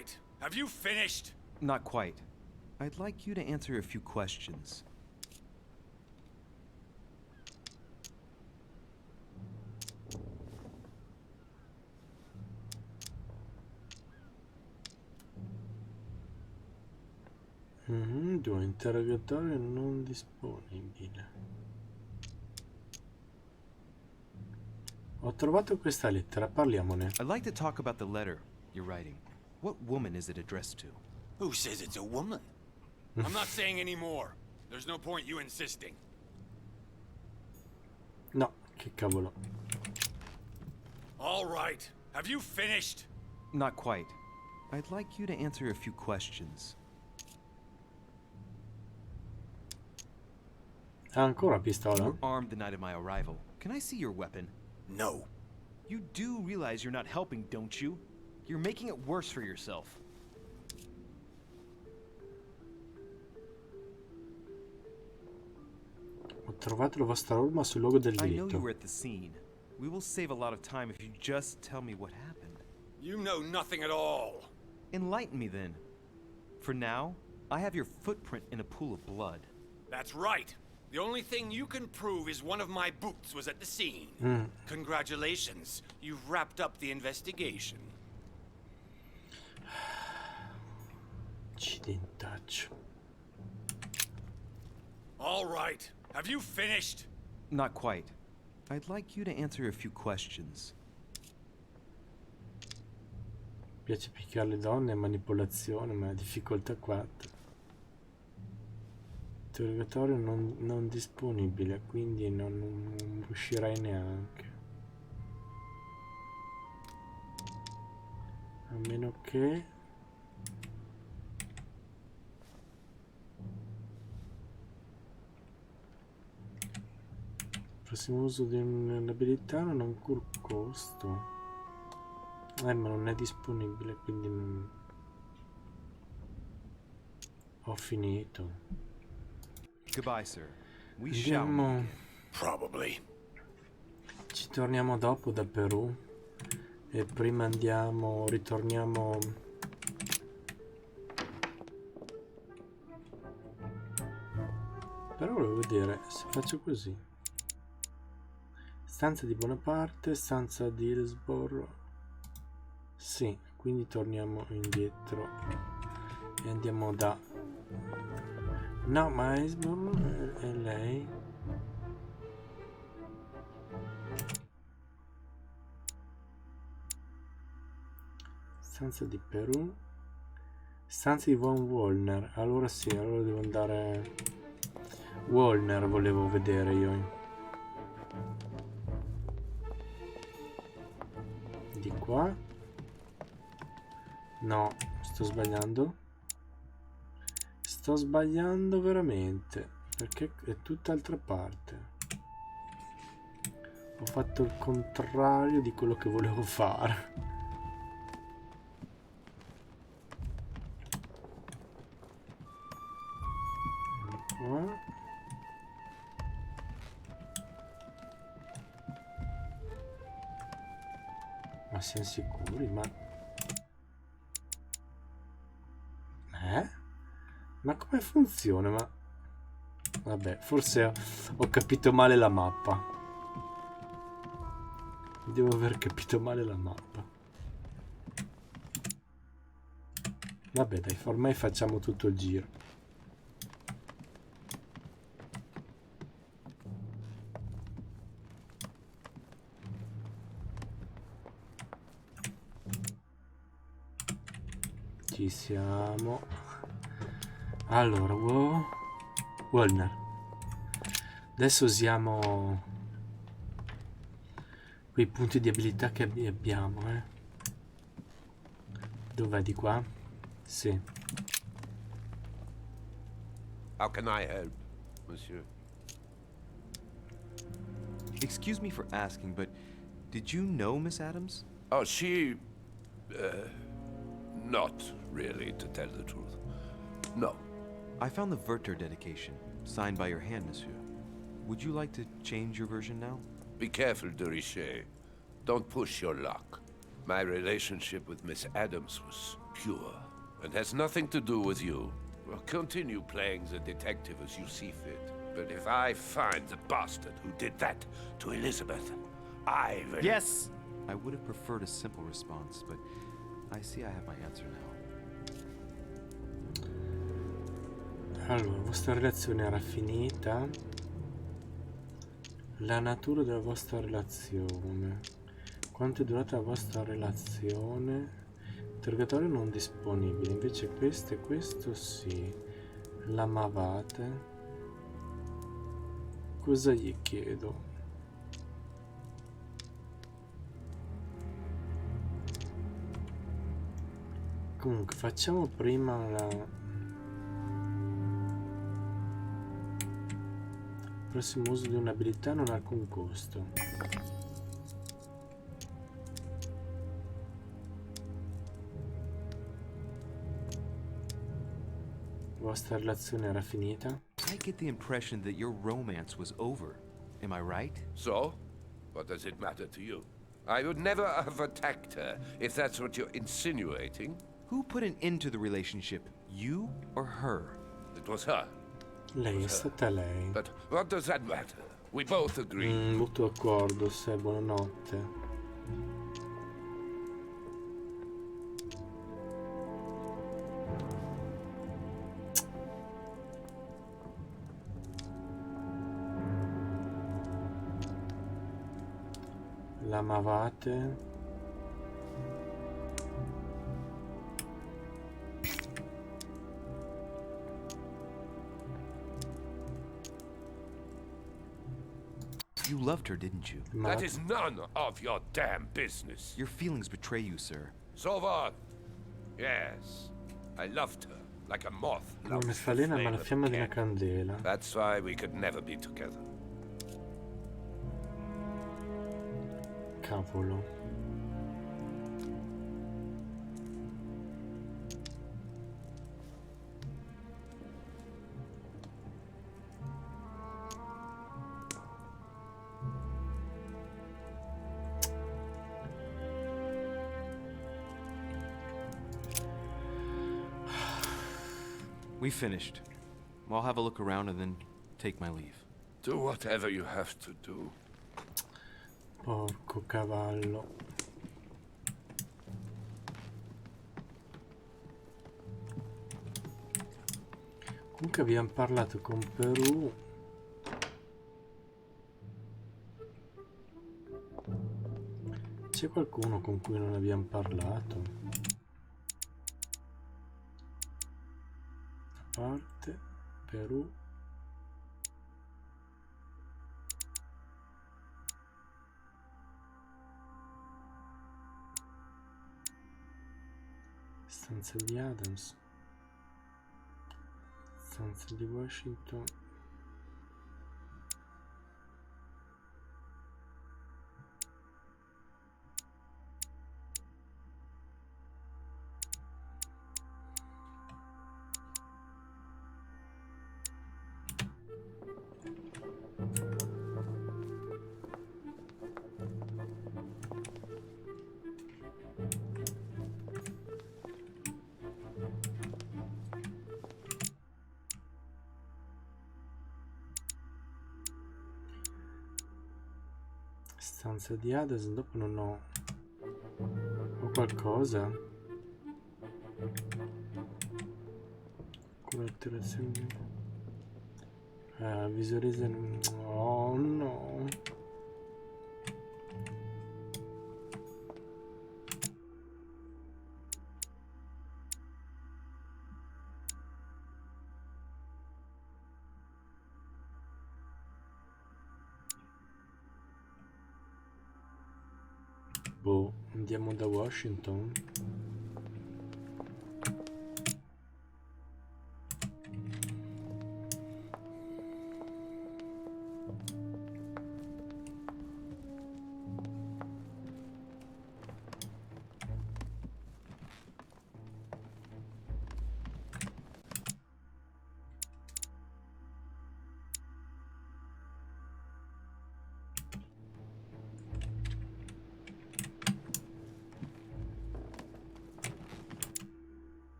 right. Have you finished? Not quite. I'd like you to answer a few questions. Due, interrogatorio non disponibile. Ho trovato questa lettera, parliamone. I'd like to talk about the letter you're writing. What woman is it addressed to? Who says it's a woman? I'm not saying any more. There's no point you insisting. No, che cavolo. All right. Have you finished? Not quite. I'd like you to answer a few questions. Ha ancora pistola? You were armed the night of my arrival. Can I see your weapon? No. You do realize you're not helping, don't you? You're making it worse for yourself. Ho trovato la vostra arma sul luogo del I know you delitto. were at the scene. We will save a lot of time if you just tell me what happened. You know nothing at all. Enlighten me then. For now, I have your footprint in a pool of blood. That's right. The only thing you can prove is one of my boots was at the scene. Congratulations. You've wrapped up the investigation. Accidentaccio. All right. Have you finished? Not quite. I'd like you to answer a few questions. Piace picchiare le donne, manipolazione, ma difficoltà 4. Interrogatorio non disponibile, quindi non riuscirei neanche. A meno che... Prossimo uso di un'abilità non ha ancora costo. Ma non è disponibile, quindi non... Ho finito. Goodbye, sir. We shall Andiamo... meet again. Probably. Ci torniamo dopo da Perù. E prima ritorniamo... Però volevo vedere se faccio così. Stanza di Bonaparte, stanza di Hillsborough. Sì, quindi torniamo indietro. E andiamo da... No, ma Hillsborough è lei. Stanza di Perù. Stanza di Von Wollner. Allora sì, allora devo andare... Wollner volevo vedere io. Di qua. No, sto sbagliando. Sto sbagliando veramente. Perché è tutt'altra parte. Ho fatto il contrario di quello che volevo fare. Qua. Ma siamo sicuri? Ma ma come funziona? Ma vabbè, forse ho capito male la mappa. Devo aver capito male la mappa. Vabbè, dai, ormai facciamo tutto il giro. Ci siamo. Allora, Wollner. Adesso usiamo quei punti di abilità che abbiamo, Dov'è? Di qua? Sì. How can I help, monsieur? Excuse me for asking, but did you know Miss Adams? Oh, she... not really, to tell the truth. No. I found the Werther dedication, signed by your hand, monsieur. Would you like to change your version now? Be careful, de Richet. Don't push your luck. My relationship with Miss Adams was pure and has nothing to do with you. Well, continue playing the detective as you see fit. But if I find the bastard who did that to Elizabeth, I will... Yes! I would have preferred a simple response, but I see I have my answer now. Allora, la vostra relazione era finita. La natura della vostra relazione. Quanto è durata la vostra relazione? Interrogatorio non disponibile. Invece questo e questo sì. L'amavate. Cosa gli chiedo? Comunque facciamo prima la... Prossimo uso di un'abilità non ha alcun costo. Vostra relazione era finita? I get the impression that your romance was over. Am I right? So? What does it matter to you? I would never have attacked her, if that's what you're insinuating. Who put an end to the relationship? You or her? It was her. Lei è stata lei. But what does that matter? We both agree. Mutuo accordo, se buonanotte. L'amavate. You loved her, didn't you? That is none of your damn business. Your feelings betray you, sir. So what? Yes, I loved her like a moth Come loves the falena ma flame la of fiamma a di una candle. candela. That's why we could never be together. Cavolo. We finished. I'll have a look around and then take my leave. Do whatever you have to do. Porco cavallo. Comunque abbiamo parlato con Perù. C'è qualcuno con cui non abbiamo parlato? Parte, Perù. Stanza di Adams. Stanza di Washington. Stanza di Hades, dopo non ho qualcosa. Con alterazioni. Visualizza. Oh no. Boh, andiamo da Washington.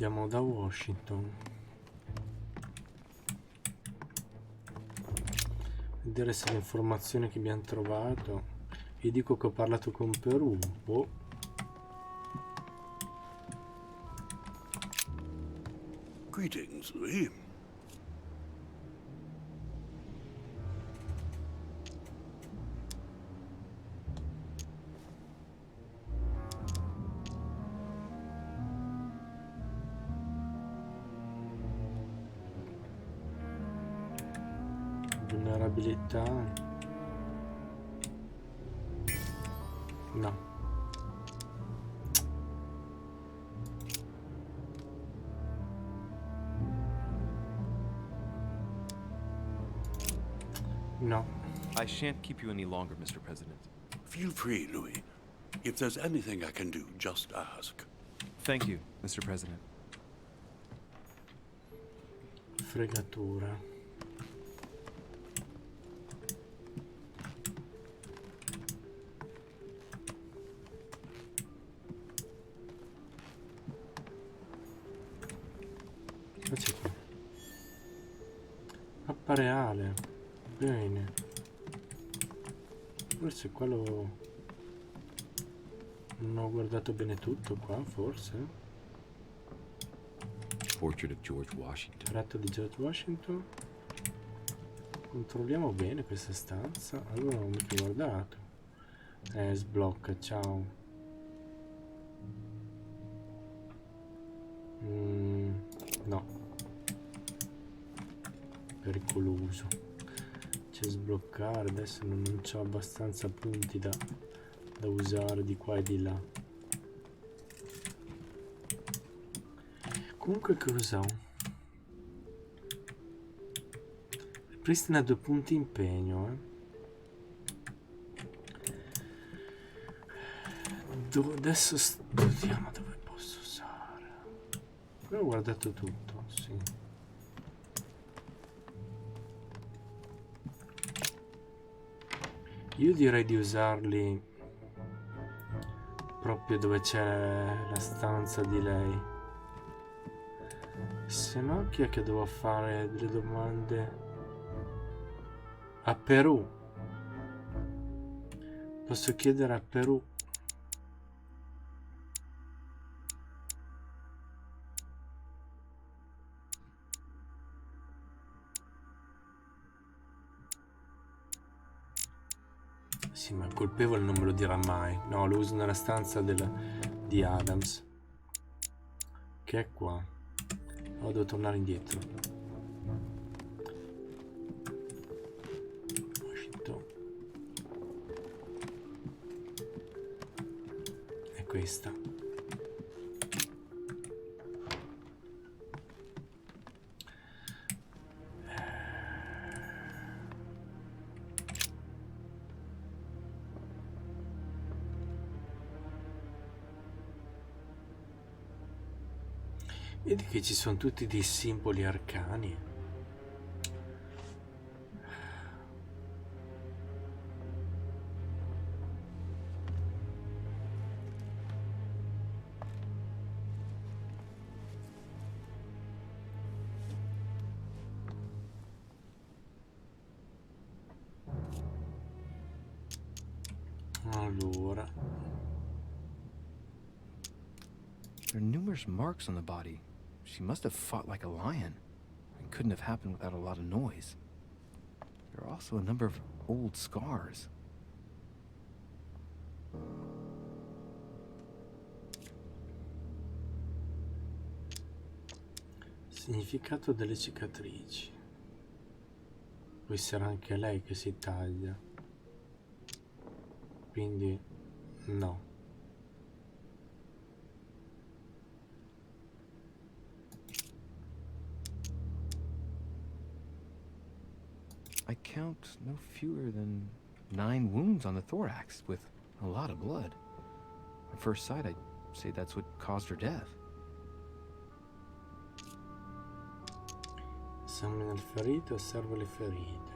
Andiamo da Washington. Vedere se le informazioni che abbiamo trovato. Vi dico che ho parlato con Perù. Oh. Greetings, Louis. Vulnerabilità. No. No. I shan't keep you any longer, Mr. President. Feel free, Louis. If there's anything I can do, just ask. Thank you, Mr. President. Fregatura. Cosa c'è qua? Mappa reale. Bene. Forse quello... Non ho guardato bene tutto qua, forse. Portrait of George Washington. Ritratto di George Washington. Controlliamo bene questa stanza. Allora non ho mica guardato. Sblocca, ciao. No. Pericoloso. C'è sbloccare. Adesso non c'ho abbastanza punti da usare di qua e di là. Comunque cosa ho? Pristina 2 punti impegno, adesso studiamo dove posso usare. Ho guardato tutto, sì. Io direi di usarli proprio dove c'è la stanza di lei. Se no, chi è che devo fare delle domande? A Perù. Posso chiedere a Perù. Sì, ma il colpevole non me lo dirà mai. No, lo uso nella stanza di Adams, che è qua. Oh, devo tornare indietro. Washington. È questa. Vedi che ci sono tutti dei simboli arcani. Allora, There are numerous marks on the body. She must have fought like a lion. It couldn't have happened without a lot of noise. There are also a number of old scars. significato delle cicatrici. Può essere anche lei che si taglia. Quindi no. I count no fewer than 9 wounds on the thorax, with a lot of blood. At first sight, I'd say that's what caused her death. Esamina il ferito, osserva le ferite.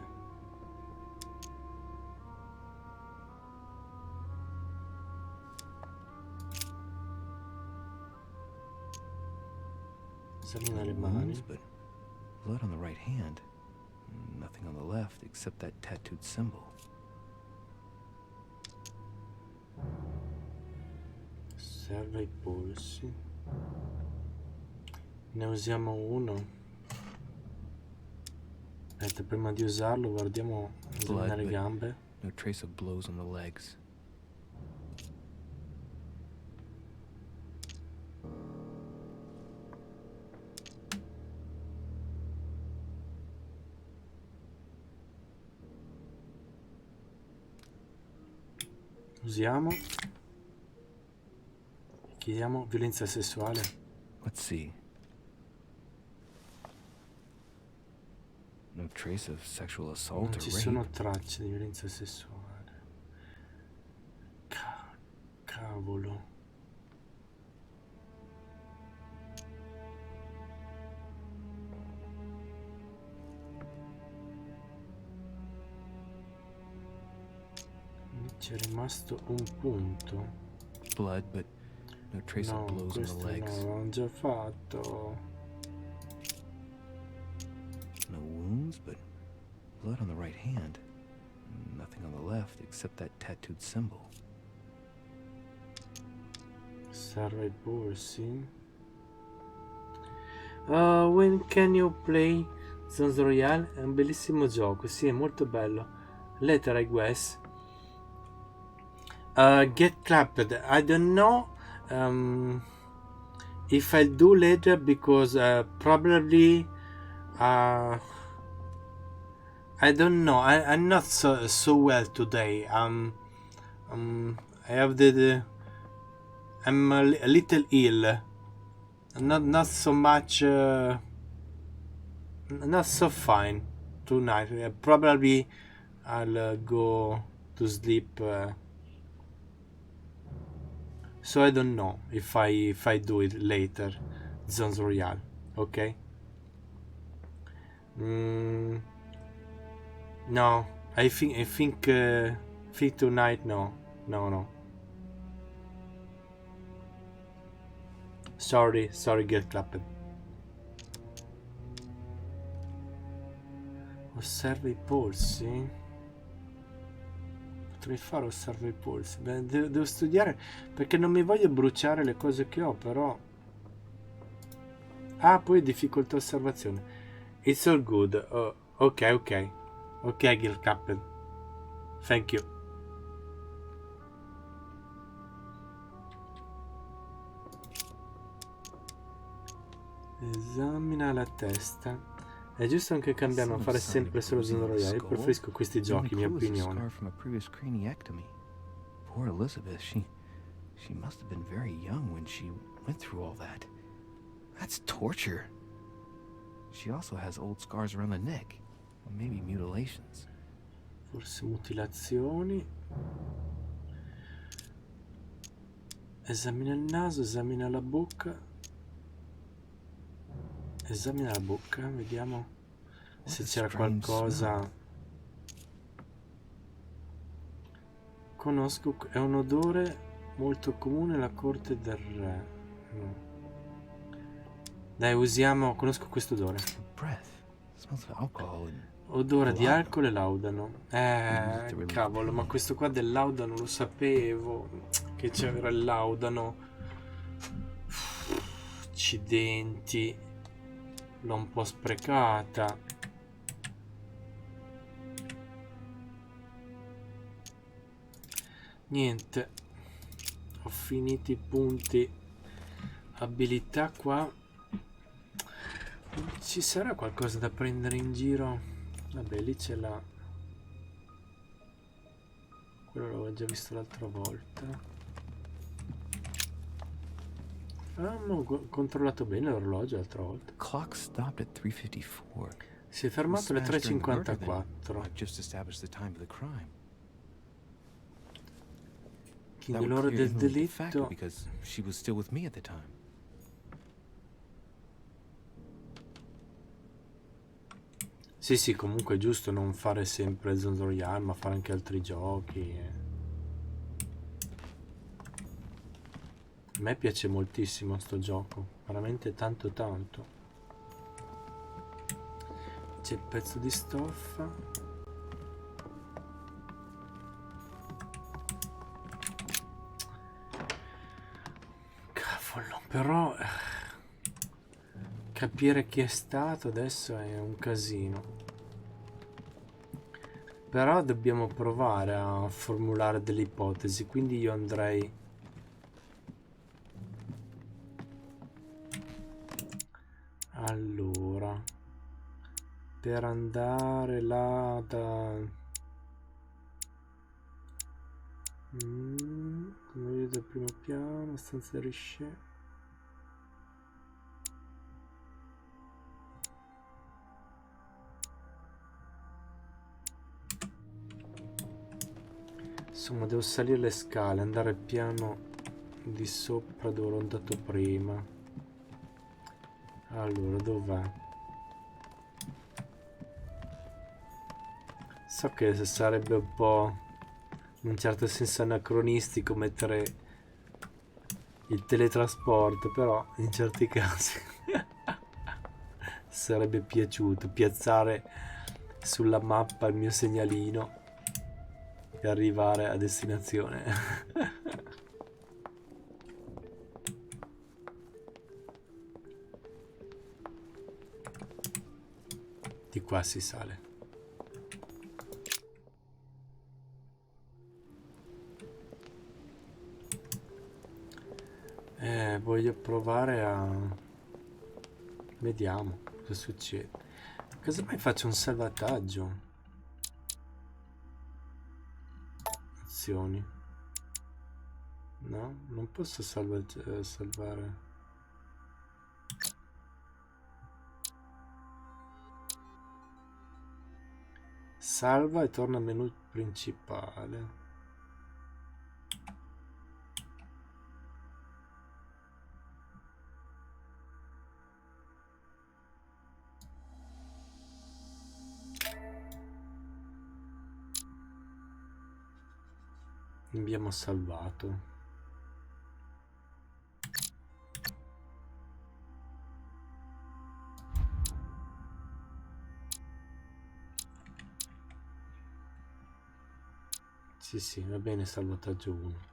Esamina le No mani. wounds, but blood on the right hand. Nothing on the left except that tattooed symbol. Osserva i polsi. Ne usiamo uno. Aspetta, prima di usarlo guardiamo, esamina le gambe. No trace of blows on the legs. Usiamo. Chiediamo violenza sessuale. Let's see. No trace of sexual assault Non or ci rape. sono tracce di violenza sessuale. Cavolo. C'è rimasto un punto. Blood, but no trace No, of blows on the questo legs. no, l'ho già fatto. No wounds, but blood on the right hand. Nothing on the left except that tattooed symbol. Serve i polsi. When can you play Zones Royale? È un bellissimo gioco, sì, è molto bello. Letter, I guess. Get clapped. I don't know if I'll do later because probably I don't know. I'm not so well today. I have I'm a little ill. Not so much. Not so fine tonight. Probably I'll go to sleep. So I don't know if I do it later. Zones Royale, okay? No, I think tonight. No. Sorry, get clapped. Osserva i polsi. Potrei fare osserva i polsi. Beh, devo studiare perché non mi voglio bruciare le cose che ho, però. Ah, poi difficoltà osservazione. It's all good. Oh, ok, Gil Captain. Thank you. Esamina la testa. È giusto anche cambiare, non fare sempre solo Zones Royale. Io preferisco questi giochi, mia opinione. Poor Elizabeth, she must have been very young when she went through all that. That's torture. She also has old scars around the neck, or maybe mutilations. Forse mutilazioni. Esamina il naso, esamina la bocca. Esamina la bocca, vediamo se c'era qualcosa. Conosco, è un odore molto comune alla corte del re. No. Dai, usiamo, conosco questo odore. Odore di alcol e laudano. Cavolo, ma questo qua del laudano lo sapevo che c'era il laudano. Accidenti. L'ho un po' sprecata. Niente, ho finito i punti abilità qua. Ci sarà qualcosa da prendere in giro? Vabbè, lì c'è la... quello l'avevo già visto l'altra volta. Ho controllato bene l'orologio l'altra volta. Clock stopped at 3:54. Si è fermato alle 3:54. Just established the time of the crime. Quindi l'ora del delitto. Because she was still with me at the time. Sì, comunque è giusto non fare sempre Zones Royale, ma fare anche altri giochi. A me piace moltissimo sto gioco, veramente tanto. C'è il pezzo di stoffa. Cavolo, però capire chi è stato adesso è un casino. Però dobbiamo provare a formulare delle ipotesi, quindi io andrei... Allora, per andare là da... come vedete al primo piano, stanza risce... Insomma, devo salire le scale, andare al piano di sopra dove ero andato prima. Allora, dov'è? So che sarebbe un po', in un certo senso, anacronistico mettere il teletrasporto, però in certi casi sarebbe piaciuto piazzare sulla mappa il mio segnalino e arrivare a destinazione. Di qua si sale. Voglio provare a... Vediamo cosa succede. Casomai faccio un salvataggio. Azioni. No, non posso salvare. Salva e torna al menu principale. Abbiamo salvato. Sì, va bene, salvataggio 1.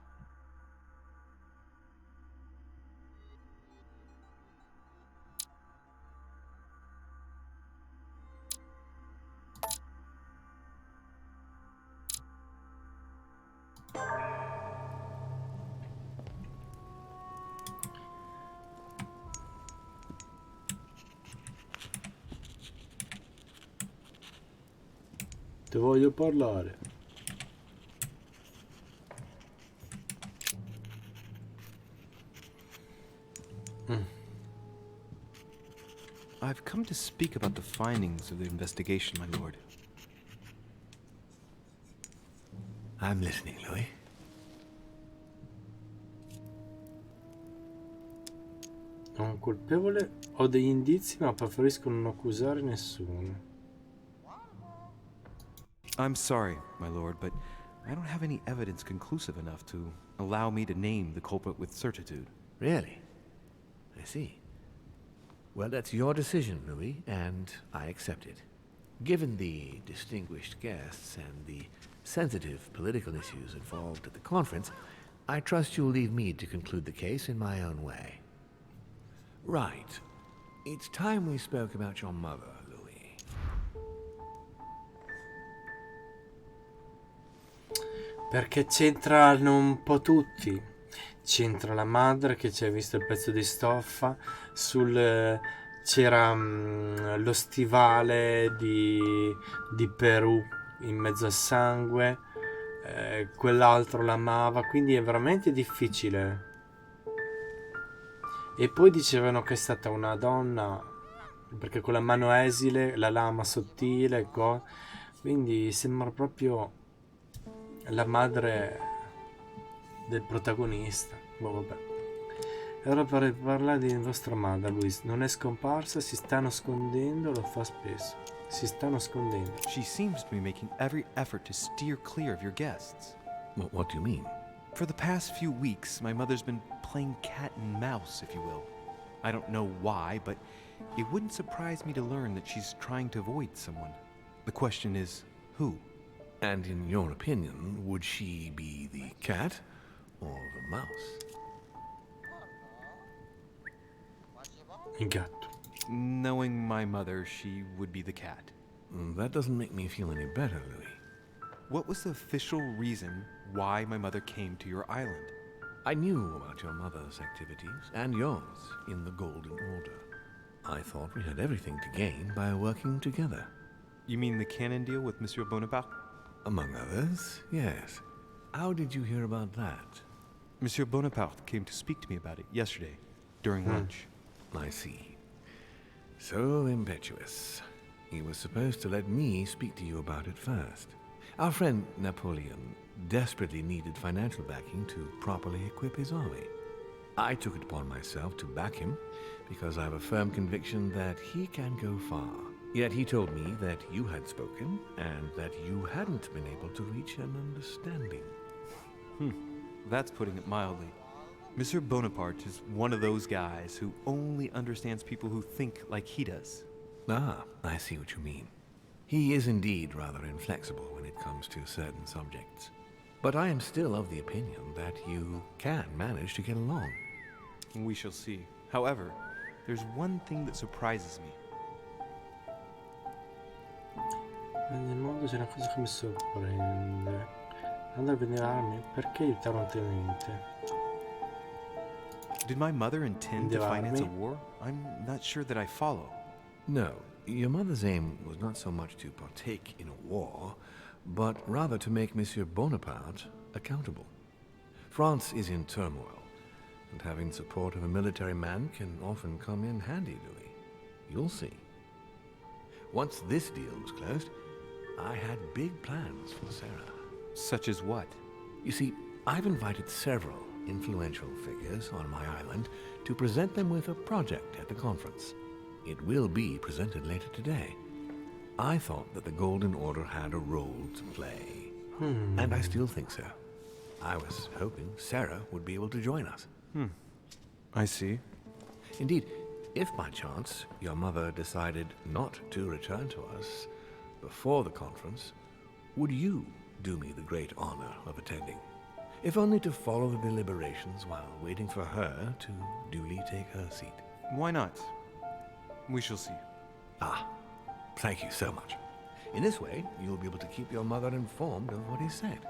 Ti voglio parlare. I've come to speak about the findings of the investigation, my lord. I'm listening, Louis. Ho un colpevole, ho degli indizi, ma preferisco non accusare nessuno. I'm sorry, my lord, but I don't have any evidence conclusive enough to allow me to name the culprit with certitude. Really? I see. Well, that's your decision, Louis, and I accept it. Given the distinguished guests and the sensitive political issues involved at the conference, I trust you'll leave me to conclude the case in my own way. Right. It's time we spoke about your mother, Louis. Perché c'entrano un po' tutti. C'entra la madre che ci ha visto il pezzo di stoffa, c'era lo stivale di Perù in mezzo al sangue, quell'altro l'amava, quindi è veramente difficile. E poi dicevano che è stata una donna, perché con la mano esile, la lama sottile, quindi sembra proprio la madre del protagonista. Vabbè. E ora per parlare di vostra madre, Luis, non è scomparsa, si sta nascondendo, lo fa spesso. Si sta nascondendo. She seems to be making every effort to steer clear of your guests. What do you mean? For the past few weeks, my mother's been playing cat and mouse, if you will. I don't know why, but it wouldn't surprise me to learn that she's trying to avoid someone. The question is, who? And in your opinion, would she be the cat or the mouse? Il gatto. Knowing my mother, she would be the cat. That doesn't make me feel any better, Louis. What was the official reason why my mother came to your island? I knew about your mother's activities, and yours, in the Golden Order. I thought we had everything to gain by working together. You mean the canon deal with Monsieur Bonaparte? Among others, yes. How did you hear about that? Monsieur Bonaparte came to speak to me about it yesterday, during lunch. I see. So impetuous. He was supposed to let me speak to you about it first. Our friend Napoleon desperately needed financial backing to properly equip his army. I took it upon myself to back him because I have a firm conviction that he can go far. Yet he told me that you had spoken and that you hadn't been able to reach an understanding. That's putting it mildly. Monsieur Bonaparte is one of those guys who only understands people who think like he does. Ah, I see what you mean. He is indeed rather inflexible when it comes to certain subjects. But I am still of the opinion that you can manage to get along. We shall see. However, there's one thing that surprises me. Nel mondo c'è una cosa che mi sorprende. Andare a vedere armi, perché aiutare un tenente? Did my mother intend to finance a war? I'm not sure that I follow. No, your mother's aim was not so much to partake in a war, but rather to make Monsieur Bonaparte accountable. France is in turmoil, and having support of a military man can often come in handy, Louis. You'll see. Once this deal was closed, I had big plans for Sarah. Such as what? You see, I've invited several influential figures on my island to present them with a project at the conference. It will be presented later today. I thought that the Golden Order had a role to play. And I still think so. I was hoping Sarah would be able to join us. I see. Indeed, if by chance your mother decided not to return to us before the conference, would you do me the great honor of attending? If only to follow the deliberations while waiting for her to duly take her seat. Why not? We shall see. Ah, thank you so much. In this way, you'll be able to keep your mother informed of what is said.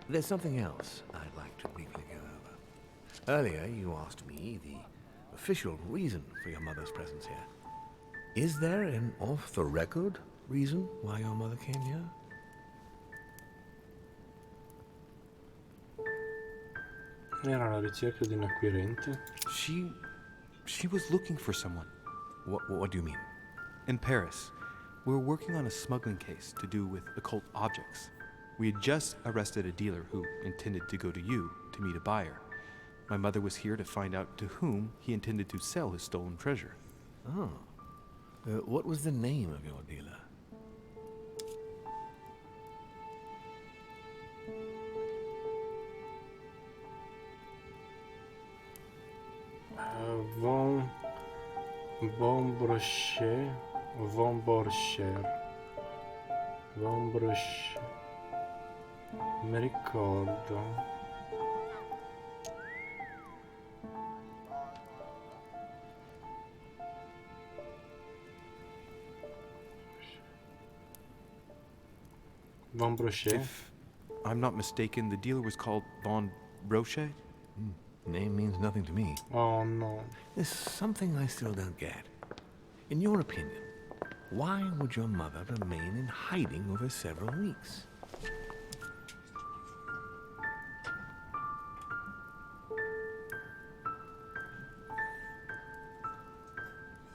There's something else I'd like to briefly go over. Earlier, you asked me the official reason for your mother's presence here. Is there an off-the-record reason why your mother came here? Era alla ricerca di un acquirente. She was looking for someone. What do you mean? In Paris, we were working on a smuggling case to do with occult objects. We had just arrested a dealer who intended to go to you to meet a buyer. My mother was here to find out to whom he intended to sell his stolen treasure. Oh. What was the name of your dealer? Von Brochet. Von Brochet. Mi ricordo. Von Brochet. If I'm not mistaken, the dealer was called Von Brochet? Name means nothing to me. Oh no. There's something I still don't get. In your opinion, why would your mother remain in hiding over several weeks?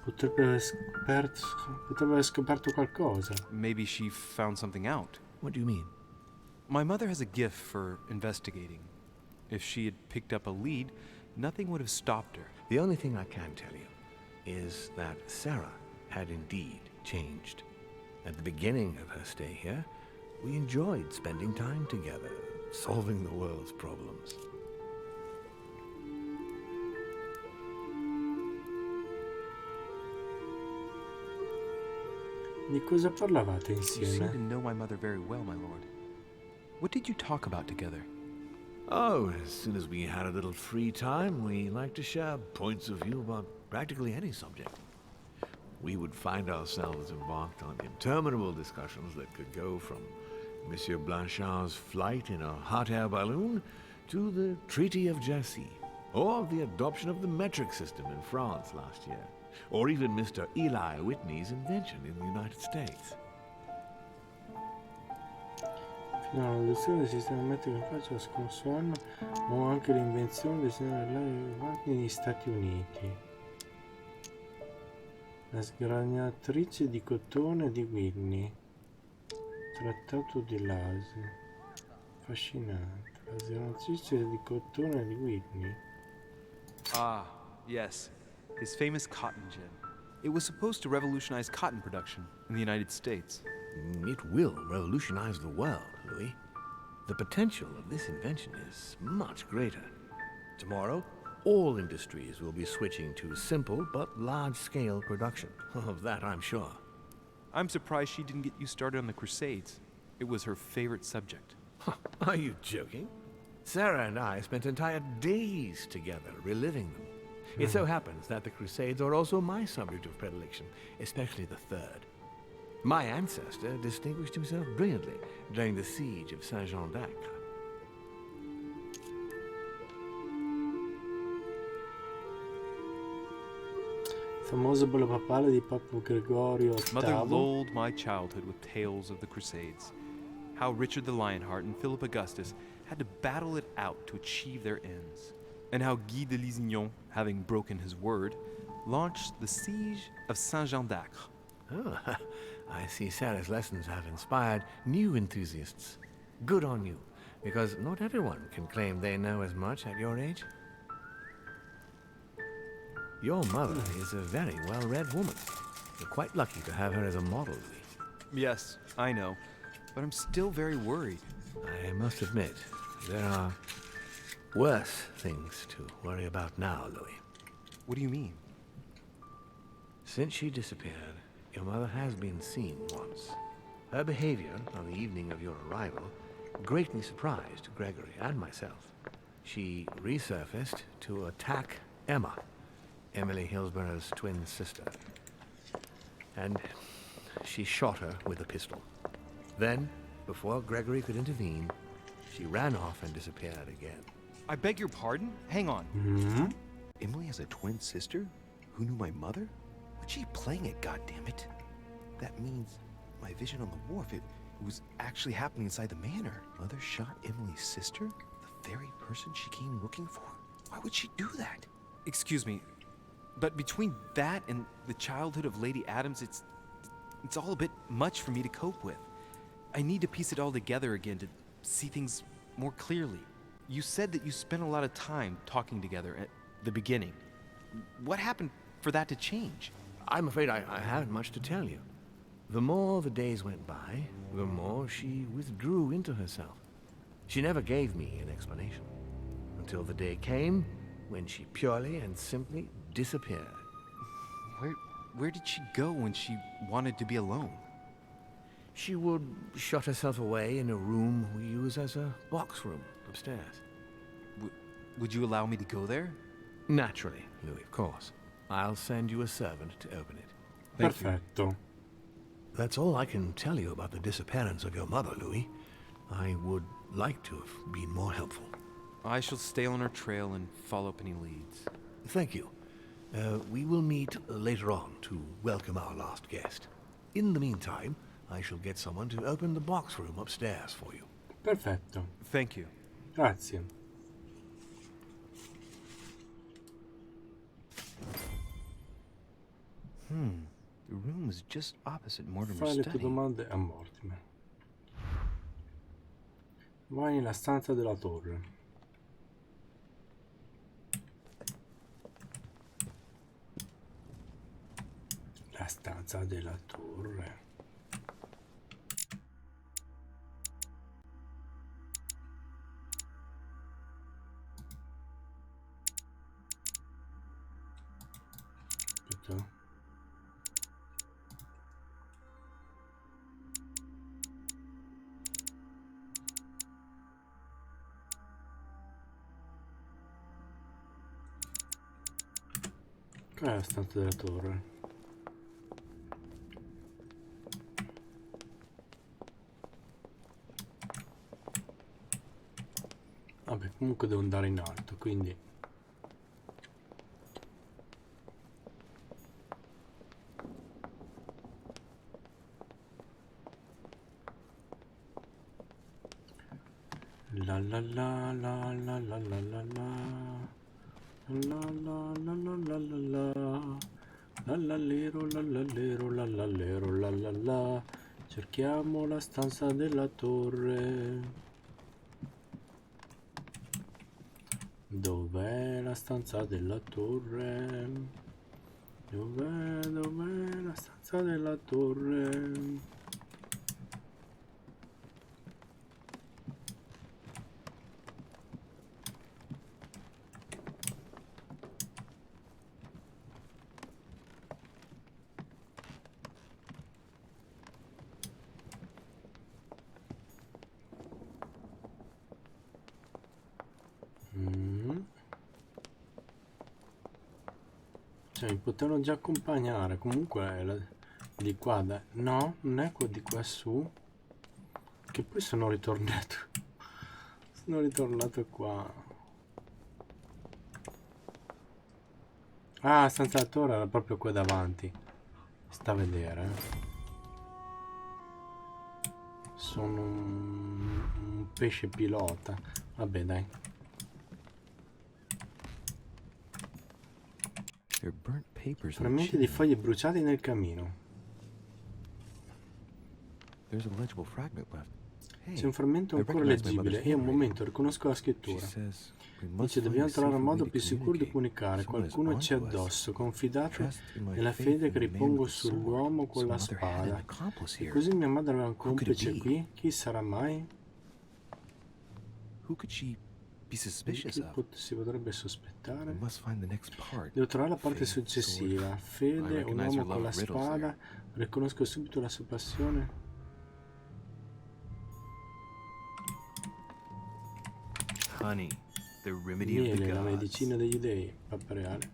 Potrebbe aver scoperto qualcosa. Maybe she found something out. What do you mean? My mother has a gift for investigating. If she had picked up a lead, nothing would have stopped her. The only thing I can tell you is that Sarah had indeed changed. At the beginning of her stay here, we enjoyed spending time together, solving the world's problems. Di cosa parlavate You seem to insieme? know my mother very well, my lord. What did you talk about together? Oh, as soon as we had a little free time, we liked to share points of view about practically any subject. We would find ourselves embarked on interminable discussions that could go from Monsieur Blanchard's flight in a hot air balloon to the Treaty of Jassy, or the adoption of the metric system in France last year, or even Mr. Eli Whitney's invention in the United States. Fino all'adozione del sistema metrico in Francia lo scorso anno o anche l'invenzione del sistema dell'aria negli Stati Uniti. La sgranatrice di cotone di Whitney. Trattato di Laser. Affascinante. La sgranatrice di cotone di Whitney. Ah, yes. His famous cotton gin. It was supposed to revolutionize cotton production in the United States. It will revolutionize the world, Louis. The potential of this invention is much greater. Tomorrow, all industries will be switching to simple but large-scale production. Of that, I'm sure. I'm surprised she didn't get you started on the Crusades. It was her favorite subject. Are you joking? Sarah and I spent entire days together reliving them. It so happens that the Crusades are also my subject of predilection, especially the third. My ancestor distinguished himself brilliantly during the siege of Saint-Jean d'Acre. Famoso bullo papale di Papa Gregorio Mother VIII. lulled my childhood with tales of the Crusades. How Richard the Lionheart and Philip Augustus had to battle it out to achieve their ends. And how Guy de Lusignan, having broken his word, launched the siege of Saint-Jean d'Acre. Oh, I see Sarah's lessons have inspired new enthusiasts. Good on you, because not everyone can claim they know as much at your age. Your mother is a very well-read woman. You're quite lucky to have her as a model, Louis. Yes, I know, but I'm still very worried. I must admit, there are worse things to worry about now, Louis. What do you mean? Since she disappeared, your mother has been seen once. Her behavior on the evening of your arrival greatly surprised Gregory and myself. She resurfaced to attack Emma, Emily Hillsborough's twin sister. And she shot her with a pistol. Then, before Gregory could intervene, she ran off and disappeared again. I beg your pardon? Hang on. Emily has a twin sister who knew my mother? What's she playing at, goddammit? That means my vision on the wharf, it was actually happening inside the manor. Mother shot Emily's sister? The very person she came looking for? Why would she do that? Excuse me, but between that and the childhood of Lady Adams, it's all a bit much for me to cope with. I need to piece it all together again to see things more clearly. You said that you spent a lot of time talking together at the beginning. What happened for that to change? I'm afraid I haven't much to tell you. The more the days went by, the more she withdrew into herself. She never gave me an explanation, until the day came when she purely and simply disappeared. Where did she go when she wanted to be alone? She would shut herself away in a room we use as a box room upstairs. Would you allow me to go there? Naturally, Louis, of course. I'll send you a servant to open it. Perfetto. That's all I can tell you about the disappearance of your mother, Louis. I would like to have been more helpful. I shall stay on her trail and follow up any leads. Thank you. We will meet later on to welcome our last guest. In the meantime, I shall get someone to open the box room upstairs for you. Perfetto. Thank you. Grazie. The room is just opposite Mortimer's Fai le tue study. domande a Mortimer. Vai nella stanza della torre. La stanza della torre. Aspetta. Qual è la stanza della torre? Vabbè, comunque devo andare in alto, quindi... La la la la la la la la la la la la la la la la lallero lallero lallero la. Cerchiamo la stanza della torre. Dov'è la stanza della torre? Dov'è la stanza della torre? Cioè, mi potevano già accompagnare. Comunque di qua, no, non è qua di qua su. Che poi sono ritornato. Sono ritornato qua. Ah, stanza della torre era proprio qua davanti. Sta a vedere. Sono un pesce pilota. Vabbè, dai. Frammenti di foglie bruciate nel camino. C'è un frammento ancora leggibile e a un momento riconosco la scrittura. Dice: dobbiamo trovare un modo più sicuro di comunicare. Qualcuno c'è addosso. Confidate nella fede che ripongo sull'uomo con la spada. E così mia madre aveva un complice qui. Chi sarà mai? Chi si potrebbe sospettare? Devo trovare la parte successiva. Fede, un uomo con la spada. Riconosco subito la sua passione. Miele, la medicina degli dei. Pappa reale.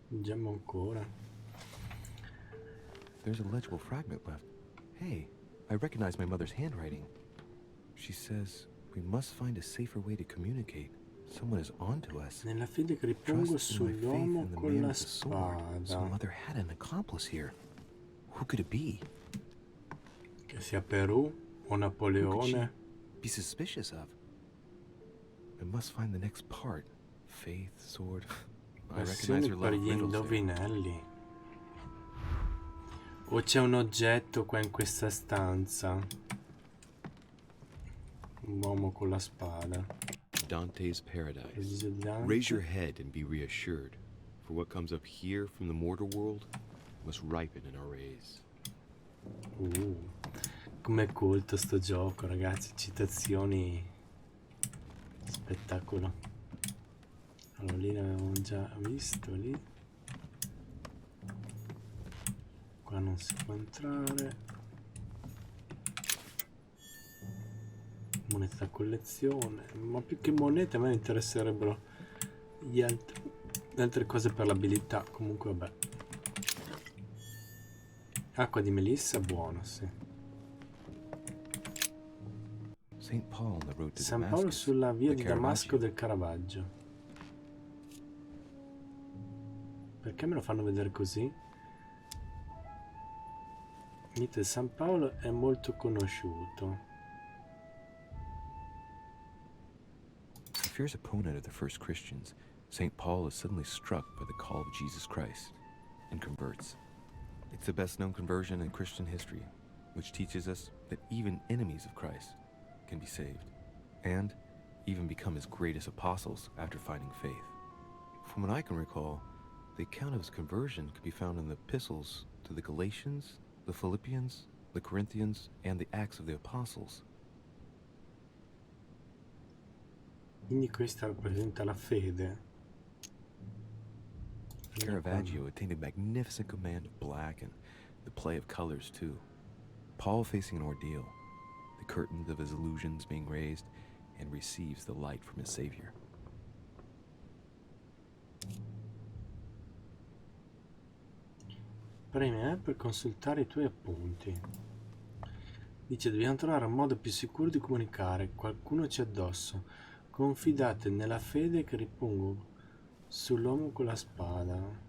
Leggiamo ancora. There's a legible fragment left. Hey, I recognize my mother's handwriting. She says we must find a safer way to communicate. Someone is onto us. Nella fede che ripongo sull'uomo con la spada. So mother had an accomplice here. Who could it be? Che sia Perù o Napoleone. Be suspicious of. I must find the next part. Faith, sword. I recognize her Per love gli indovinelli. O c'è un oggetto qua in questa stanza? Un uomo con la spada. Dante's paradise. Raise your head and be reassured, for what comes up here from the mortal world must ripen in our rays. Com'è colto sto gioco, ragazzi. Citazioni. Spettacolo. Allora, lì l'avevamo già visto, lì. Qua non si può entrare. Monete da collezione. Ma più che monete a me interesserebbero le altre cose per l'abilità. Comunque vabbè. Acqua di melissa, buono, sì. San Paolo sulla via di Damasco del Caravaggio. Perché me lo fanno vedere così? Il mito di San Paolo è molto conosciuto. A fierce opponent of the first Christians, St. Paul is suddenly struck by the call of Jesus Christ and converts. It's the best known conversion in Christian history, which teaches us that even enemies of Christ can be saved, and even become his greatest apostles after finding faith. From what I can recall, the account of his conversion could be found in the epistles to the Galatians, the Philippians, the Corinthians, and the Acts of the Apostles. Quindi questa rappresenta la fede. Caravaggio attained a magnificent command of black and the play of colors too. Paul facing an ordeal, the curtains of his illusions being raised, and receives the light from his Savior. Premi per consultare i tuoi appunti. Dice, dobbiamo trovare un modo più sicuro di comunicare. Qualcuno c'è addosso. Confidate nella fede che ripongo sull'uomo con la spada.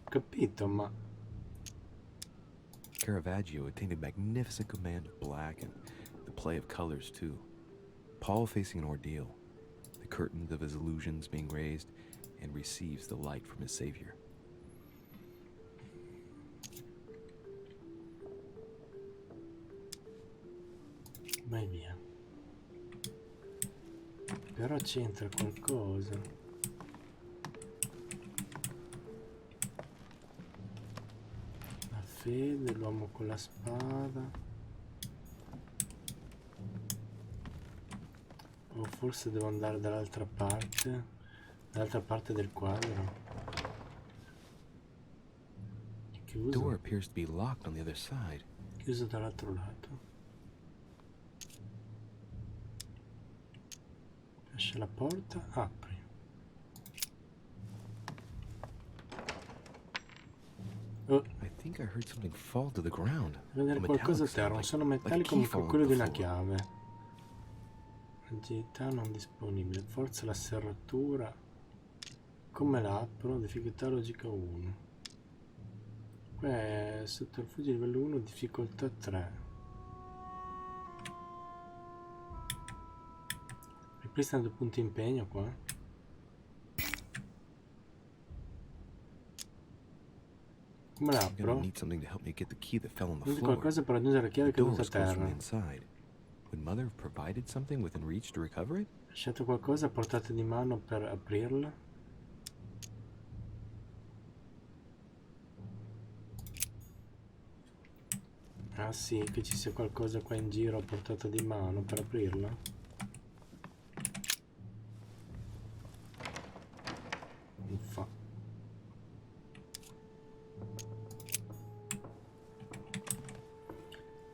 Capito, ma... Caravaggio attained a magnificent command of black and the play of colors too. Paul facing an ordeal, the curtains of his illusions being raised, and receives the light from his Savior. Vai via. Però c'entra qualcosa. La fede, l'uomo con la spada. O forse devo andare dall'altra parte del quadro. The door appears to be locked on the other side. Chiuso dall'altro lato. Lascia la porta, apri. Oh. I think I heard something fall to the ground. Devo vedere qualcosa a terra, un suono metallico come quello di una chiave. Agilità non disponibile, forza la serratura. Come la apro? Difficoltà logica 1. Qua è sotterfugio livello 1, difficoltà 3. Ripristinando punti impegno qua. Come la apro? Usi qualcosa per raggiungere la chiave caduta a terra. Would Mother have provided something within reach to recover it? Lasciate qualcosa a portata di mano per aprirla? Ah sì, che ci sia qualcosa qua in giro a portata di mano per aprirla? Uffa.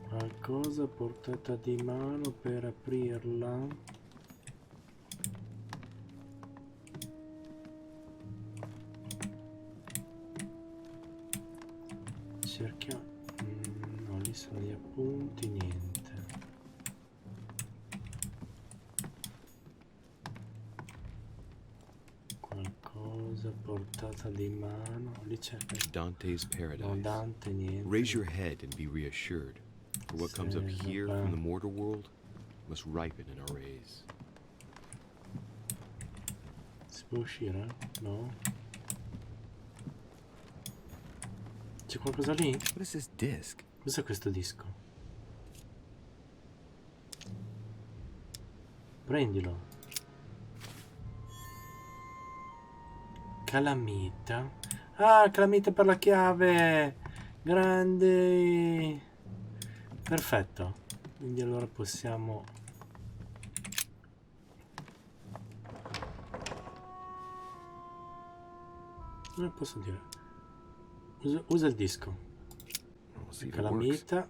Qualcosa a portata di mano per aprirla? Cerchiamo. No, lì sono gli appunti, niente. Qualcosa a portata di mano. Lì c'è Dante's Paradise. No, Dante, niente. Raise your head and be reassured. For what comes up here from the mortal world must ripen in our rays. Si può uscire? No. C'è qualcosa lì? What is this disc? Cos'è questo disco? Prendilo. Calamita. Ah, calamita per la chiave. Grande. Perfetto. Quindi allora possiamo... Come posso dire? Usa il disco. Calamita.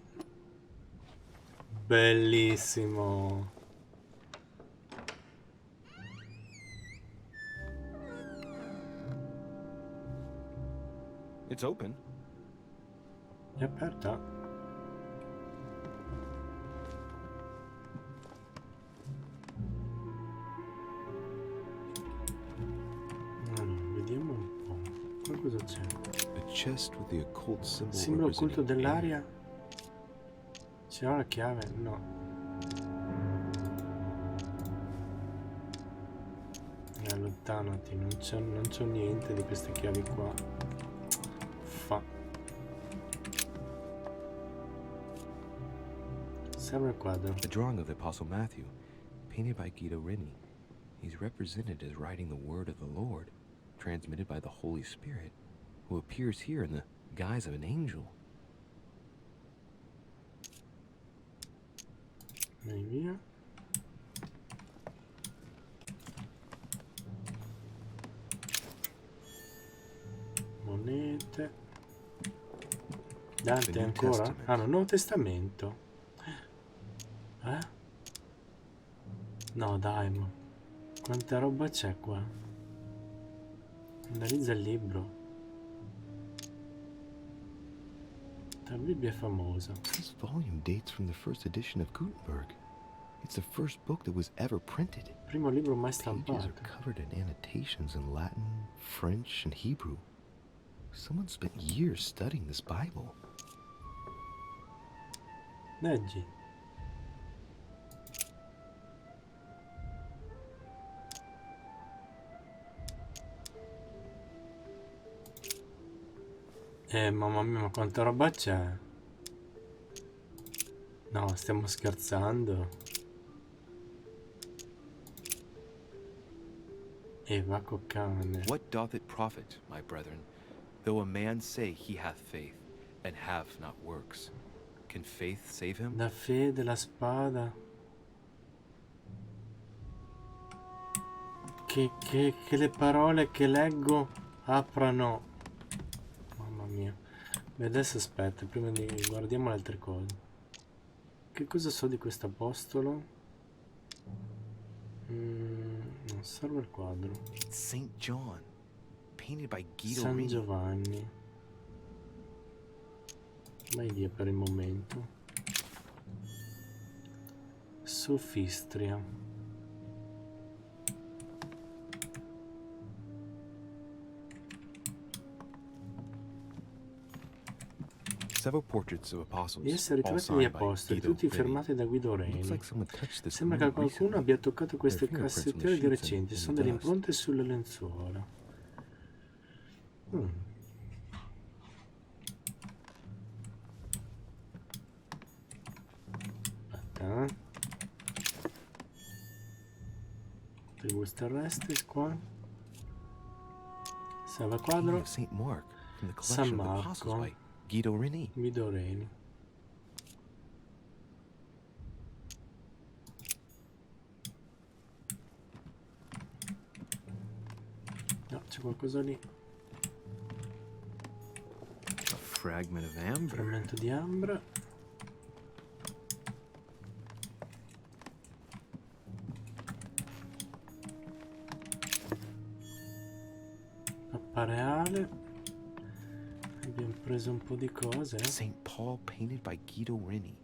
Bellissimo. It's open. È aperta. Vediamo un po'. Qualcosa c'è. Simbolo occulto dell'aria. C'è la chiave? No. Allontanati, non c'è niente di queste chiavi qua. Fa. Serve il quadro. A drawing of the Apostle Matthew, painted by Guido Reni. He's represented as writing the word of the Lord, transmitted by the Holy Spirit, who appears here in the guise of an angel. Vai via. Monete. Dante ancora? Ah, no, Nuovo Testamento. Eh? No, dai, ma... Quanta roba c'è qua? Analizza il libro. La Bibbia è famosa. This volume dates from the first edition of Gutenberg. It's the first book that was ever printed. Primo libro mai Pages stampato. are covered in annotations in Latin, French, and Hebrew. Someone spent years studying this Bible. Leggi. Mamma mia, ma quanta roba c'è? No, stiamo scherzando. Va coccane. What doth it profit, my brethren, though a man say he hath faith, and have not works? Can faith save him? La fede, la spada. Che le parole che leggo aprano. Mamma mia. Beh, adesso aspetta, prima di guardiamo le altre cose. Che cosa so di questo apostolo? Non serve il quadro. Saint John, painted by Guido San Reni. Giovanni. Mai via per il momento. Sofistria. Several portraits of apostles, Gli esseri all ritratti degli signed by apostoli, Guido tutti Reni. firmati da Guido Looks Reni. like someone touched this Sembra che card qualcuno recently. abbia toccato queste There are fingerprints on the cassettiere di sheets and recente. in Sono the delle dust. impronte sulle lenzuola. Aspetta, Per questo terrestri qua. Salva Painting quadro. of Saint Mark from the San collection of the apostles Marco. by Guido Reni. Guido Reni. No, c'è qualcosa lì. A fragment of amber. Frammento di ambra. Pappa reale. Abbiamo preso un po' di cose. Saint Paul, painted by Guido Reni.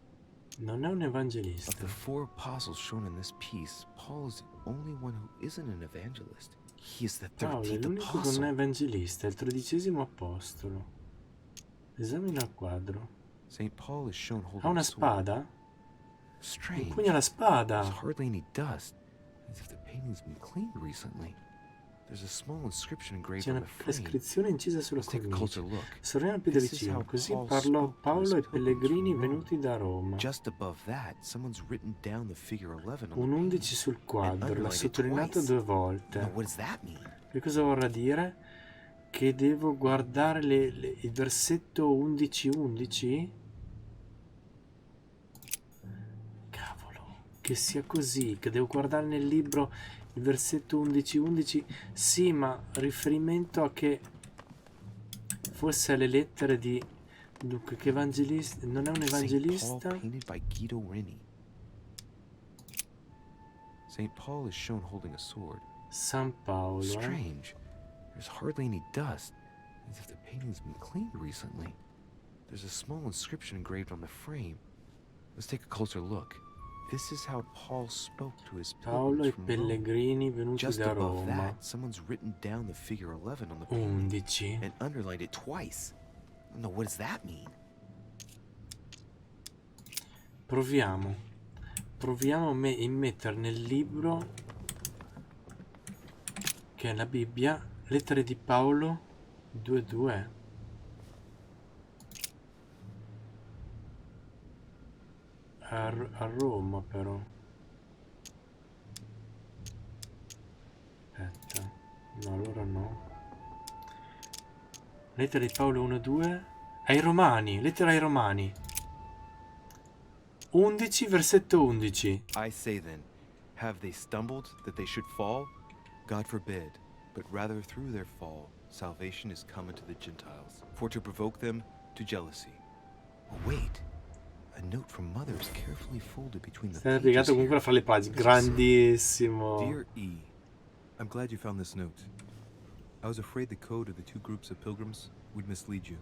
Non è un Of evangelista. the four apostles shown in this piece, Paul is the only one who isn't an evangelist. He is the Paolo è 13th l'unico che non è apostle. evangelista, è il 13° apostolo. Esamina il quadro. Saint Paul is shown holding Ha una a sword. spada? Strange. Impugna la spada. There's hardly any dust, as if the painting's been cleaned recently. There's a small inscription engraved C'è on una the frame. iscrizione incisa sulla Let's take a cornice. closer look. Sorriamo più da This is vicino. how Così Paul parlò spoke to Paolo his ai pilgrims pellegrini from Rome. venuti da Roma. Just above that, someone's written down the figure 11 on Un the 11 sul quadro, l'ha sottolineato 2 Now, volte. what does that mean? Che cosa vorrà dire? Che devo guardare il versetto 11-11? Cavolo, che sia così, che devo guardare nel libro il versetto 11-11? Sì, ma riferimento a che fosse alle lettere di... Dunque, che evangelista... Non è un Saint Paul, evangelista? painted by Guido Reni. Saint Paul is shown holding a sword. San Paolo, Strange. There's hardly any dust, as if the painting's been cleaned recently. There's a small inscription engraved on the frame. Let's take a closer look. This is how Paul spoke to his Paolo e pilgrims from Rome. pellegrini venuti Just da above Roma. that, someone's written down the figure 11 on the painting 11. and underlined it twice. No, what does that mean? Proviamo a immettere nel libro, che è la Bibbia, lettere di Paolo 2:2. A Roma però. Aspetta, no, allora no. Lettera di Paolo 1:2 ai Romani, lettera ai Romani 11 versetto 11. I say then, have they stumbled that they should fall? God forbid, but rather through their fall, salvation is come unto the Gentiles, for to provoke them to jealousy. Oh, wait. A note from Mother is carefully folded between the È pages piegato here. comunque fra le pagine. What does it say? Grandissimo. Dear E, I'm glad you found this note. I was afraid the code of the two groups of pilgrims would mislead you.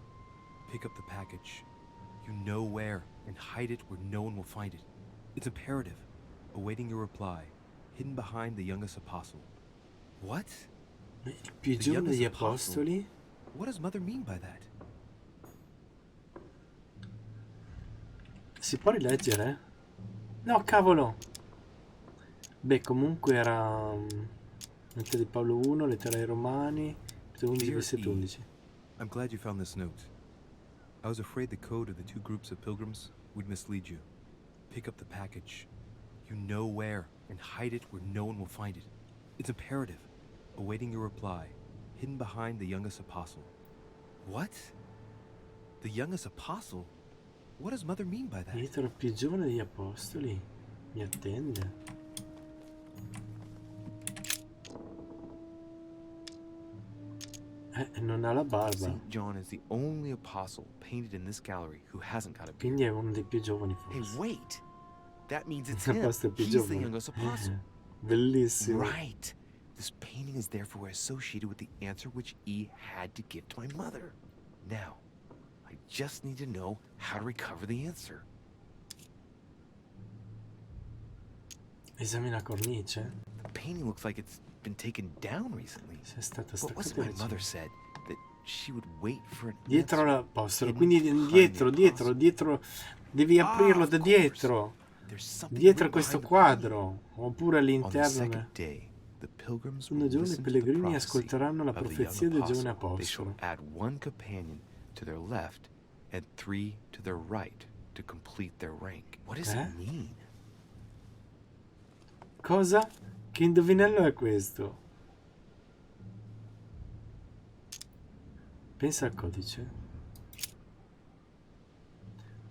Pick up the package. You know where, and hide it where no one will find it. It's imperative. Awaiting your reply, hidden behind the youngest apostle. What? Il più giovane degli apostoli? What does Mother mean by that? Si può rileggere? No, cavolo! Beh, comunque era lettera di Paolo 1, lettera ai Romani, 11, versetto 11. I'm glad you found this note. I was afraid the code of the two groups of pilgrims would mislead you. Pick up the package. You know where, and hide it where no one will find it. It's imperative. Awaiting your reply, hidden behind the youngest apostle. What? The youngest apostle? What does Mother mean by that? Dietro il più giovane degli apostoli mi attende. Non ha la barba. St. John is the only apostle painted in this gallery who hasn't got a beard. Quindi è uno dei più giovani Hey, forse. wait! That means it's him. Questo è il più He's the giovane. youngest apostle. Bellissimo. Right. This painting is therefore associated with the answer which E had to give to my mother. Now, I just need to know how to recover the answer. Esamina la cornice. The painting looks like it's been taken down recently. Se è stata But wasn't staccata my mother said that she would wait for an dietro answer l'apostolo, hidden quindi behind the apostle? dietro. Devi aprirlo da of course. dietro. There's something Dietro written questo behind the quadro. Oppure painting. On the all'interno. second day, the pilgrims Un will giorno i listen to the pellegrini prophecy ascolteranno la of the young profezia del giovane apostle. They shall apostolo. add one companion to their left and 3 to their right to complete their rank. What does it mean? Cosa? Che indovinello è questo? Pensa al codice.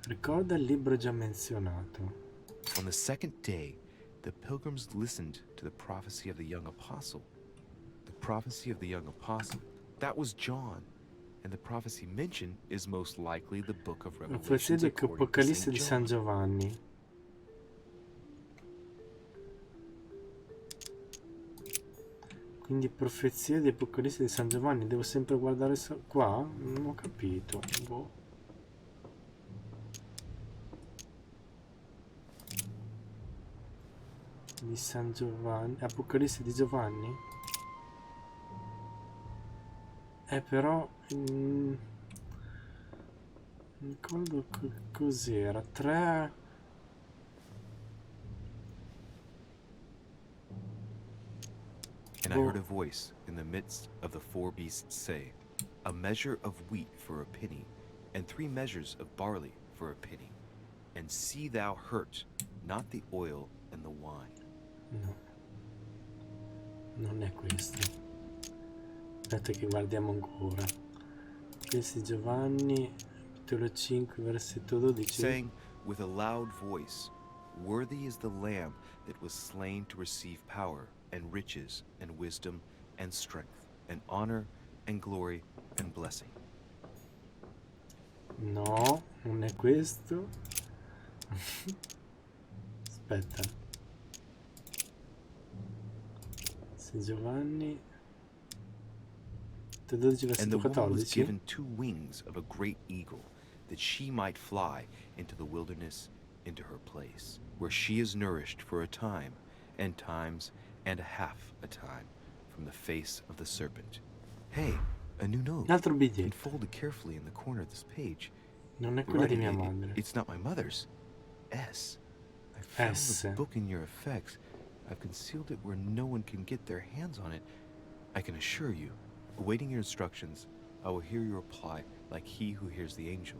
Ricorda il libro già menzionato. On the second day, the pilgrims listened to the prophecy of the young apostle. The prophecy of the young apostle, that was John. And the prophecy mentioned is most likely the book of La Revelation. profezia dell'Apocalisse di San Giovanni. Quindi profezia di Apocalisse di San Giovanni. Devo sempre guardare qua? Non ho capito. Boh. Di San Giovanni. Apocalisse di Giovanni? Però ricordo cos'era? 3. And I heard a voice in the midst of the 4 beasts say, a measure of wheat for a penny, and 3 measures of barley for a penny. And see thou hurt not the oil and the wine. No, non è questo. Aspetta che guardiamo ancora. Questi Giovanni, capitolo 5, versetto 12. Saying with a loud voice, worthy is the Lamb that was slain to receive power and riches and wisdom and strength and honor and glory and blessing. No, non è questo. Aspetta. Sei Giovanni 12 And the versetto woman was 14. given 2 wings of a great eagle, that she might fly into the wilderness, into her place, where she is nourished for a time, and times, and a half a time, from the face of the serpent. Hey, a new note. Un altro biglietto. Enfolded carefully in the corner of this page. Non è The quello di writing, mia madre. it's not my mother's. S. I found S. the book in your effects. I've concealed it where no one can get their hands on it. I can assure you, awaiting your instructions, I will hear your reply like he who hears the angel.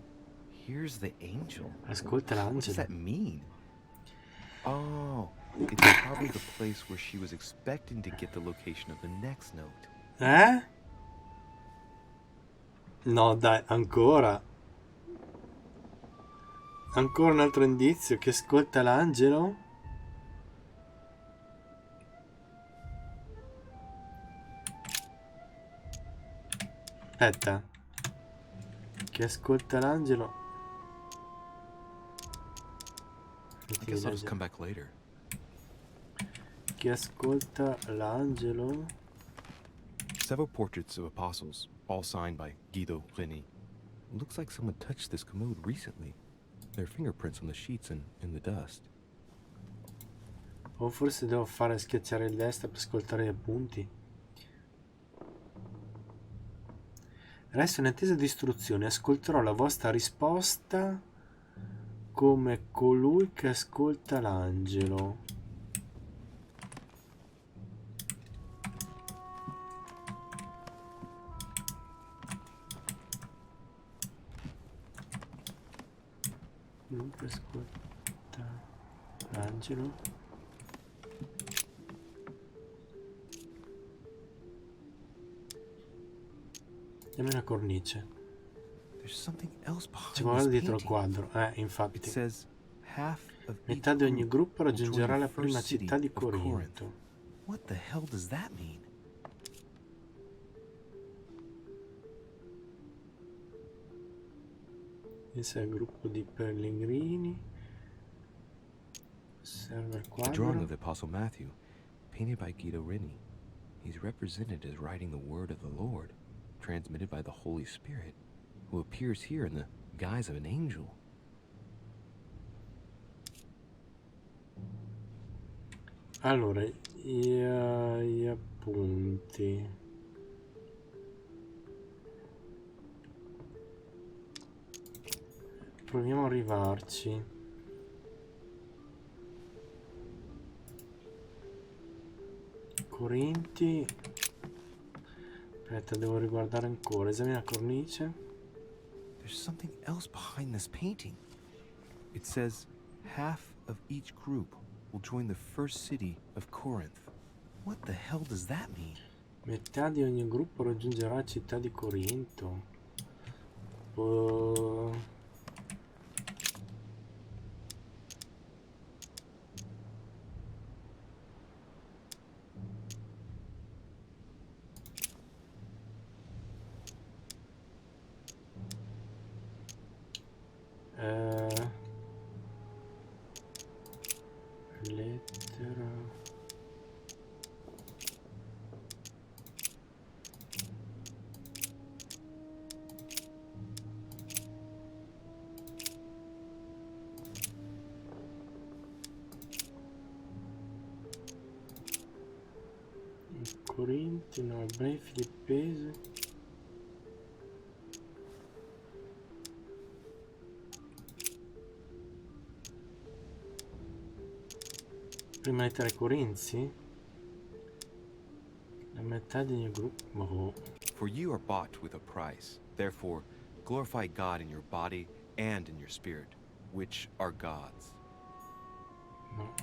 Hears the angel? Ascolta What does l'angelo. that mean? Oh, it's probably the place where she was expecting to get the location of the next note. Eh? No, dai, ancora. Ancora un altro indizio che ascolta l'angelo? Aspetta. Che ascolta l'angelo? I guess I'll just come back later. Chi ascolta l'angelo? Several portraits of apostles, all signed by Guido Reni. Looks like someone touched this commode recently. There are fingerprints on the sheets and in the dust. O forse devo fare schiacciare il destra per ascoltare gli appunti. Resto in attesa di istruzioni. Ascolterò la vostra risposta come colui che ascolta l'angelo. Colui che ascolta l'angelo. Dammi una cornice. Ci vuole dietro il quadro. Infatti. Metà di ogni gruppo raggiungerà la prima città di Corinto. What the hell does that mean? Questo è il gruppo di pellegrini. Osserva il A drawing quadro. of the Apostle Matthew, painted by Guido Reni. He's represented as writing the word of the Lord, transmitted by the Holy Spirit, who appears here in the guise of an angel. Allora, gli appunti. Proviamo a arrivarci. Corinti. Aspetta, devo riguardare ancora. Esamina la cornice. There's something else behind this painting. It says, half of each group will join the first city of Corinth. What the hell does that mean? Metà di ogni gruppo raggiungerà la città di Corinto. Lettera. Corinti, no, ebrei, filippesi. Prima lettera ai Corinzi? La metà di ogni gruppo. Oh. For you are bought with a price. Therefore, glorify God in your body and in your spirit, which are God's. No.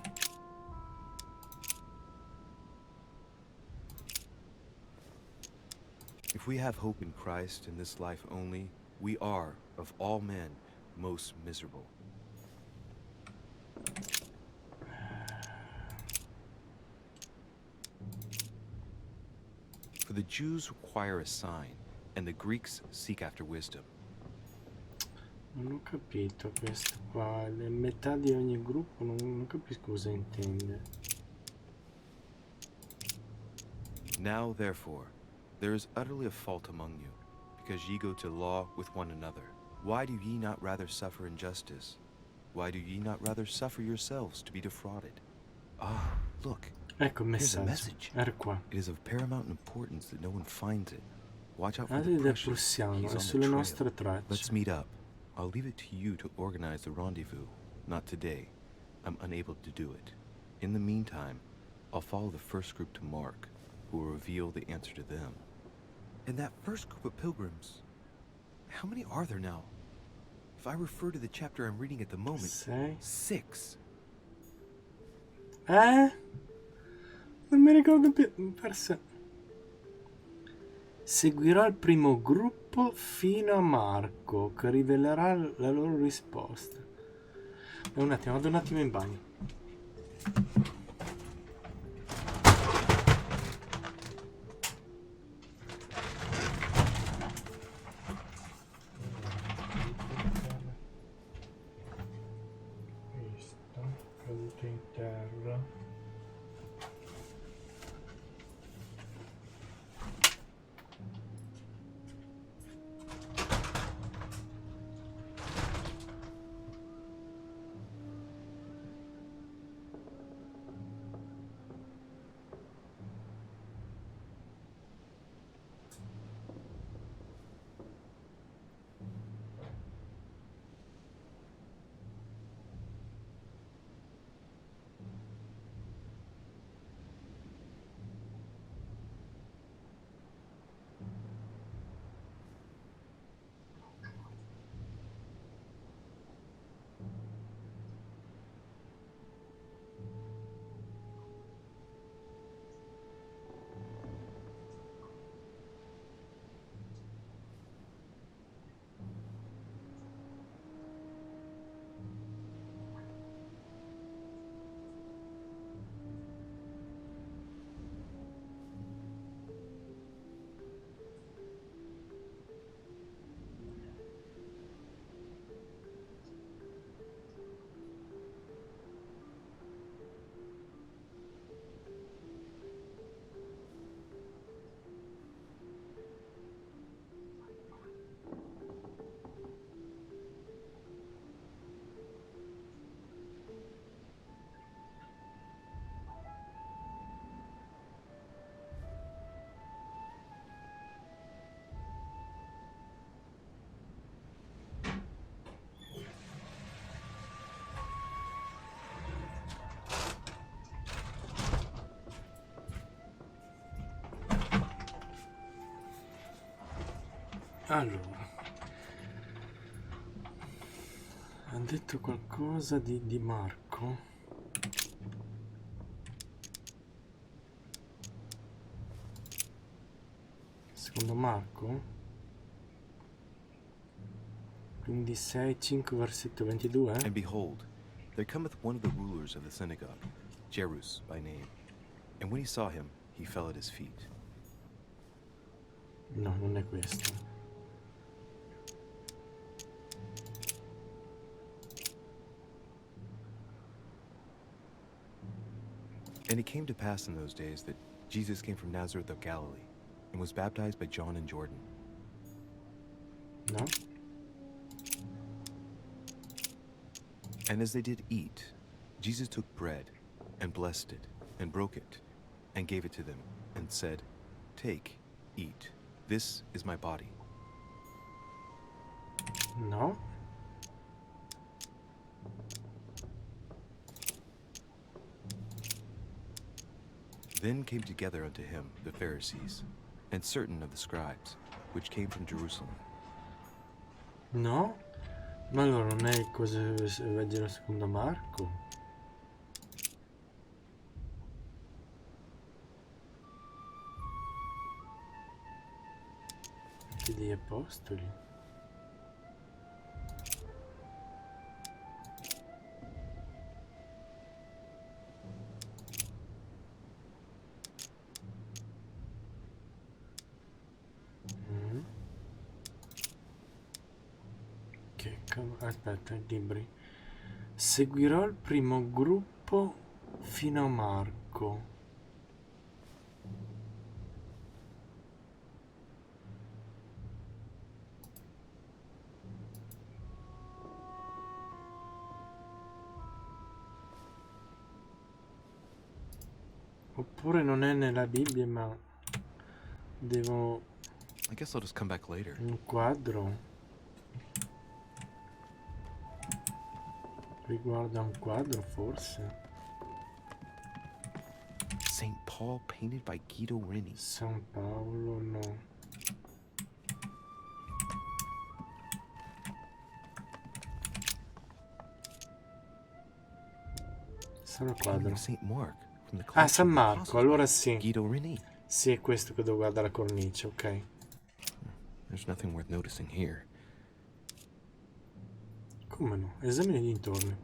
If we have hope in Christ in this life only, we are, of all men, most miserable. For the Jews require a sign, and the Greeks seek after wisdom. Non ho capito questo qua. Le metà di ogni gruppo non capisco cosa intende. Now, therefore, there is utterly a fault among you, because ye go to law with one another. Why do ye not rather suffer injustice? Why do ye not rather suffer yourselves to be defrauded? Ah, look. Ecco il Here's a messaggio. message. Era qua. It is of paramount importance that no one finds it. Watch out for Adi the del precious. prussiano, He's è on sulle the trail. nostre tracce. Let's meet up. I'll leave it to you to organize the rendezvous. Not today. I'm unable to do it. In the meantime, I'll follow the first group to Mark, who will reveal the answer to them. And that first group of pilgrims, how many are there now? If I refer to the chapter I'm reading at the moment, 6. Non mi ricordo più. Forse. Seguirò il primo gruppo fino a Marco, che rivelerà la loro risposta. Un attimo, vado un attimo in bagno. Questo, caduto in terra. Allora, ha detto qualcosa di Marco? Secondo Marco? Quindi 6, 5, versetto 22. And behold, there cometh one of the rulers of the synagogue, Jairus by name. And when he saw him, he fell at his feet. No, non è questo. And it came to pass in those days that Jesus came from Nazareth of Galilee, and was baptized by John in Jordan. No? And as they did eat, Jesus took bread, and blessed it, and broke it, and gave it to them, and said, Take, eat, this is my body. No? Then came together unto him the Pharisees, and certain of the scribes, which came from Jerusalem. No? Ma allora non è cosa Vangelo secondo Marco? Atti degli Apostoli? Aspetta, libri. Seguirò il primo gruppo fino a Marco. Oppure non è nella Bibbia, ma devo... I guess I'll just come back later. Un quadro. Riguarda un quadro, forse. St. Paul painted by Guido Reni. San Paolo, no. Sono quadro. St. Mark, from the Ah, San Marco, allora sì. Guido Reni. Sì, è questo che devo guardare la cornice, ok. There's nothing worth noticing here. Come no? Esamina gli dintorni.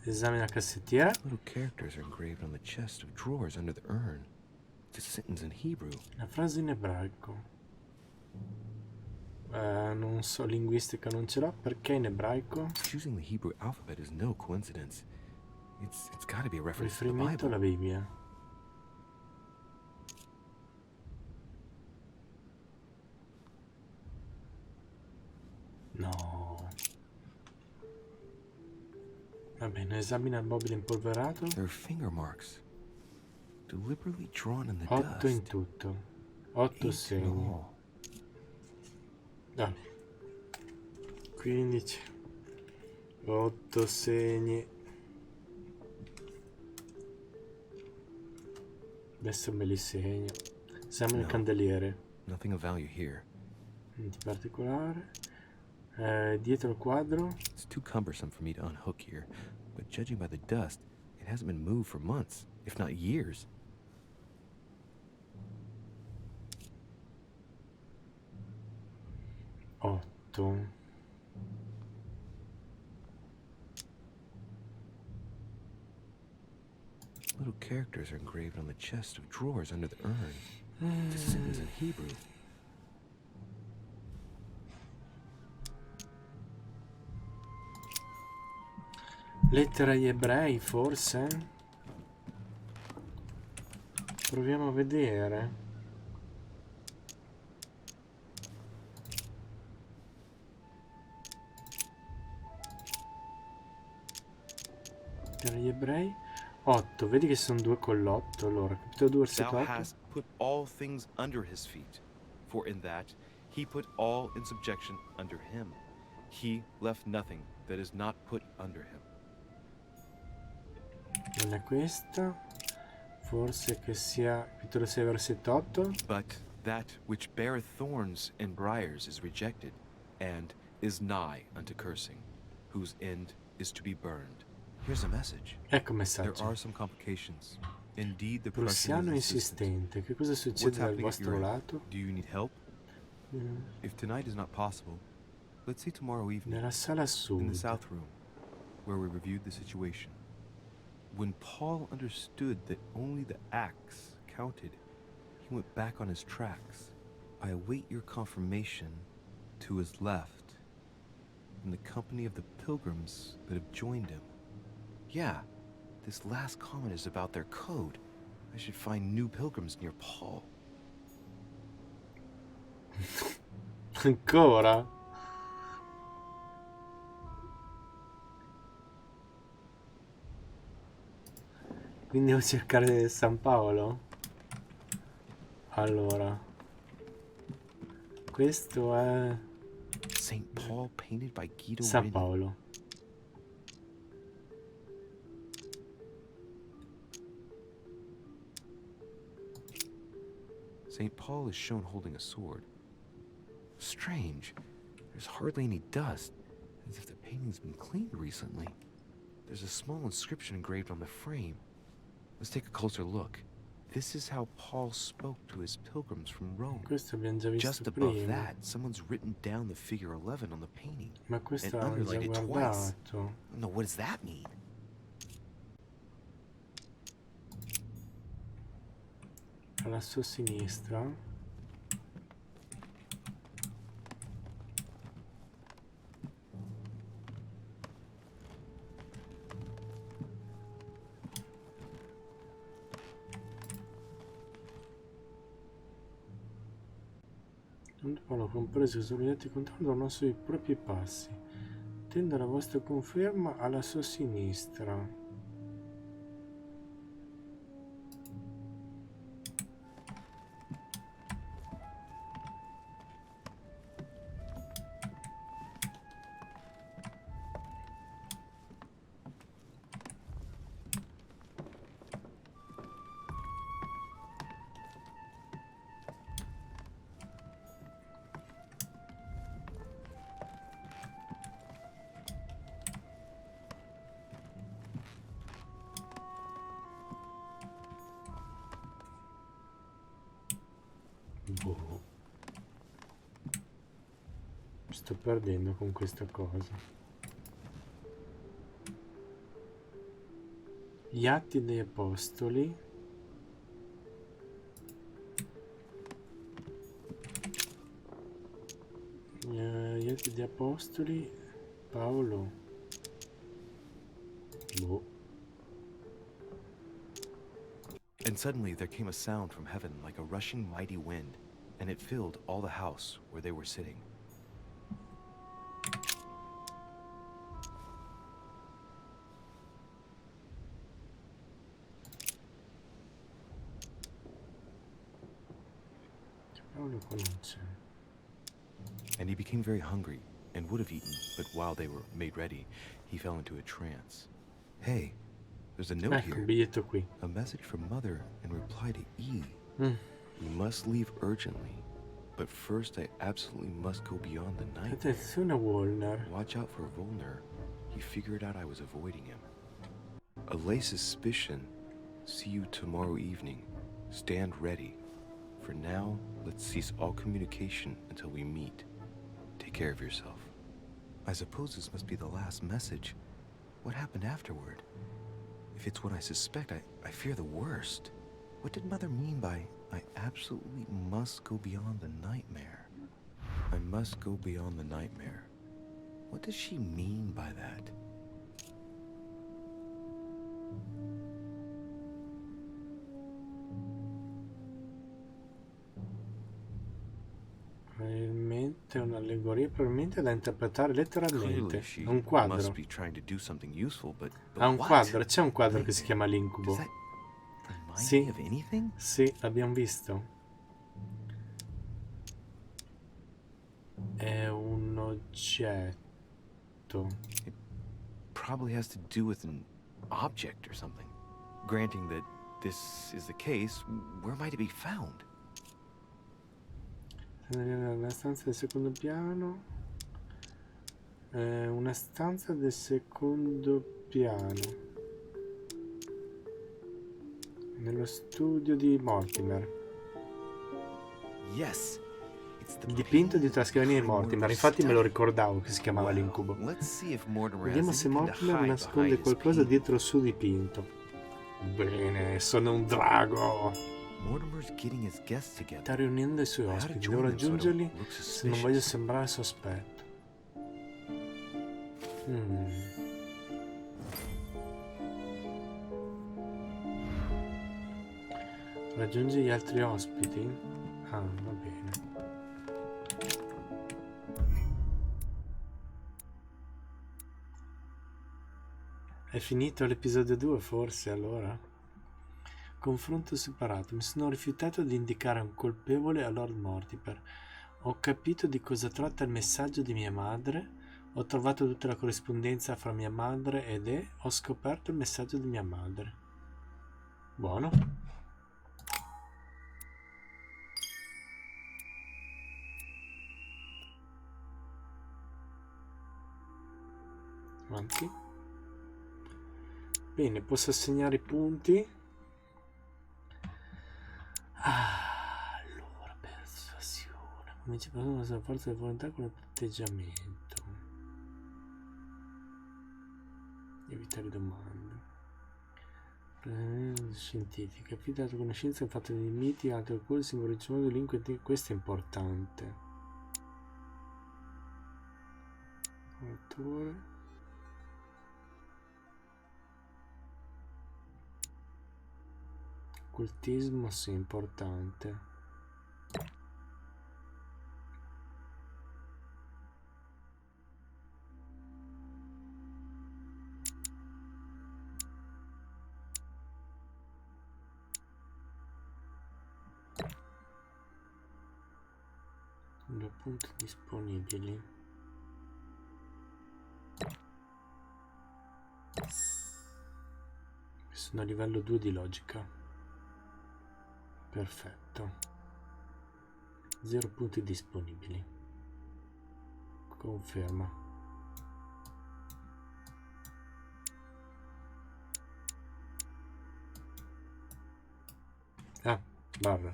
Esamina la cassettiera. Little characters are engraved on the chest of drawers under the urn. It's a sentence in Hebrew. La frase in ebraico. Non so, linguistica non ce l'ho. Perché in ebraico? Choosing the Hebrew alphabet is no coincidence. It's got to be a reference to the Riferimento alla Bible. Bibbia. No. Va bene, esamina il mobile impolverato. There are finger marks, deliberately drawn in the 8 in dust. tutto. 8 8 segni. Ah. 15. 8 segni. Adesso me li segno. Esamina il candeliere. Nothing of value here. Niente particolare. Dietro il quadro. It's too cumbersome for me to unhook here, but judging by the dust, it hasn't been moved for months, if not years. Otto. Little characters are engraved on the chest of drawers under the urn. It's a sentence in Hebrew. Lettera agli ebrei, forse? Proviamo a vedere. Lettera agli ebrei. 8, vedi che sono 2 con l'8. Allora, capitolo 2, versetto Thou 8. hast put all things under his feet, for in that he put all in subjection under him. He left nothing that is not put under him. Non è questa. Forse che sia capitolo 6, versetto 8. But That which beareth thorns and briars is rejected, and is nigh unto cursing, whose end is to be burned. Here's a message. Ecco il There messaggio. are some complications. Indeed, the Prussiano Prussian is insistent. insistente. Che cosa What's succede dal happening at vostro your end? lato? Do you need help? If tonight is not possible, let's see tomorrow evening Nella sala a in the sud. south room, where we reviewed the situation. When Paul understood that only the axe counted, he went back on his tracks. I await your confirmation to his left, in the company of the pilgrims that have joined him. Yeah, this last comment is about their code. I should find new pilgrims near Paul. Ancora? Quindi devo cercare San Paolo? Allora, questo è St. Paul painted by Guido San Reni. Paolo. St. Paul is shown holding a sword. Strange. There's hardly any dust, as if the painting's been cleaned recently. There's a small inscription engraved on the frame. Let's take a closer look. This is how Paul spoke to his pilgrims from Rome. Questo abbiamo già visto Just above prima. that, someone's written down the figure 11 on the painting. Ma questo and l'avevo già underlined it twice. guardato. No, what does that mean? Alla sua sinistra. Paolo, compreso sottolineati controllano sui propri passi. Tendo la vostra conferma alla sua sinistra. Boh. Sto perdendo con questa cosa. Gli Atti degli Apostoli. Gli Atti degli Apostoli. Paolo. Boh. And suddenly there came a sound from heaven like a rushing mighty wind, and it filled all the house where they were sitting. Paolo qua non c'è. And he became very hungry and would have eaten, but while they were made ready, he fell into a trance. Hey, there's a note Ecco, un here. biglietto qui. A message from Mother in reply to E. We must leave urgently, but first I absolutely must go beyond the night. Attenzione Warner. Watch out for Volner. He figured out I was avoiding him. Allay suspicion. See you tomorrow evening. Stand ready. For now, let's cease all communication until we meet. Take care of yourself. I suppose this must be the last message. What happened afterward? If it's what I suspect, I fear the worst. What did Mother mean by, I absolutely must go beyond the nightmare? I must go beyond the nightmare. What does she mean by that? Probabilmente è un'allegoria, probabilmente da interpretare letteralmente. Clearly she È un must quadro. be trying to do something useful, but È un what? quadro, c'è un quadro che si chiama L'incubo. Does that remind Sì. me of anything? Sì, l'abbiamo visto. È un oggetto. Probably has to do with an object or something. Granting that this is the case, where might it be found? Una stanza del secondo piano. Una stanza del secondo piano. Nello studio di Mortimer. Yes. Il dipinto dietro la scrivania di Mortimer. Infatti me lo ricordavo che si chiamava l'incubo. Vediamo se Mortimer nasconde qualcosa dietro il suo dipinto. Bene, sono un drago. Sta riunendo i suoi ospiti. Devo raggiungerli se non voglio sembrare sospetto. Raggiungi gli altri ospiti? Ah, va bene. È finito l'episodio 2 forse allora? Confronto separato. Mi sono rifiutato di indicare un colpevole a Lord Mortimer. Ho capito di cosa tratta il messaggio di mia madre. Ho trovato tutta la corrispondenza fra mia madre ed ho scoperto il messaggio di mia madre. Buono. Avanti. Bene, posso assegnare i punti. Allora, persuasione. Cominci a usare la forza di volontà con l'atteggiamento. Evitare domande. Scientifica. Affidato conoscenza in fatto di miti, altro cose, simbolicità, delinquenti. Questo è importante. Autore. Occultismo, sì, importante. Due punti disponibili. Sono a livello 2 di logica. Perfetto. 0 punti disponibili. Conferma. Ah, barra.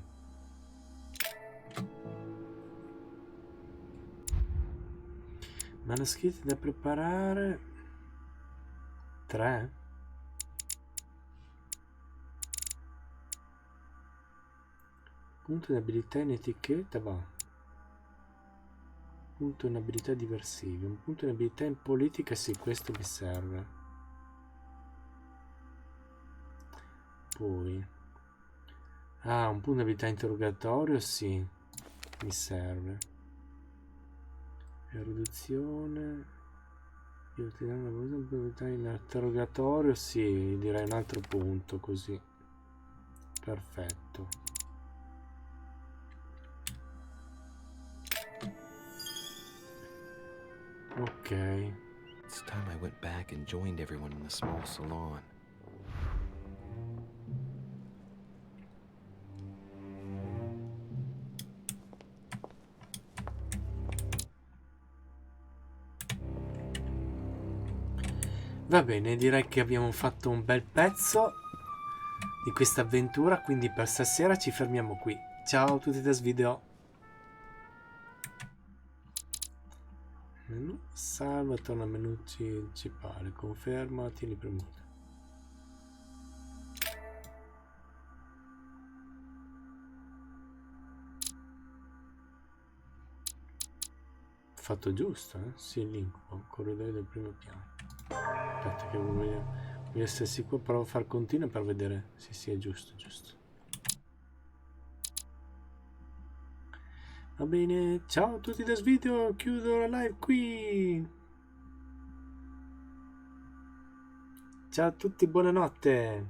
Manoscritti da preparare. 3. Punto in abilità in etichetta va. Punto in abilità diversive. Un punto in abilità in politica, sì, questo mi serve. Poi un punto in abilità interrogatorio, sì, mi serve. Riduzione. Un punto in abilità in interrogatorio, sì, direi un altro punto così. Perfetto. Ok. It's time I went back and joined everyone in the small salon. Va bene, direi che abbiamo fatto un bel pezzo di questa avventura, quindi per stasera ci fermiamo qui. Ciao a tutti da Svideo. Menu, salva, torna al menu principale, conferma, tieni premuto. Fatto giusto, eh? Sì, l'incubo, corridoio del primo piano. Aspetta che voglio essere sicuro, provo a far continuo per vedere se sia giusto, giusto. Va bene, ciao a tutti da Svideo, chiudo la live qui. Ciao a tutti, buonanotte.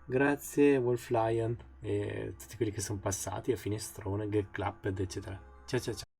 Grazie Wolf Lion e tutti quelli che sono passati, a Finestrone, Get Clapped, eccetera. Ciao ciao ciao.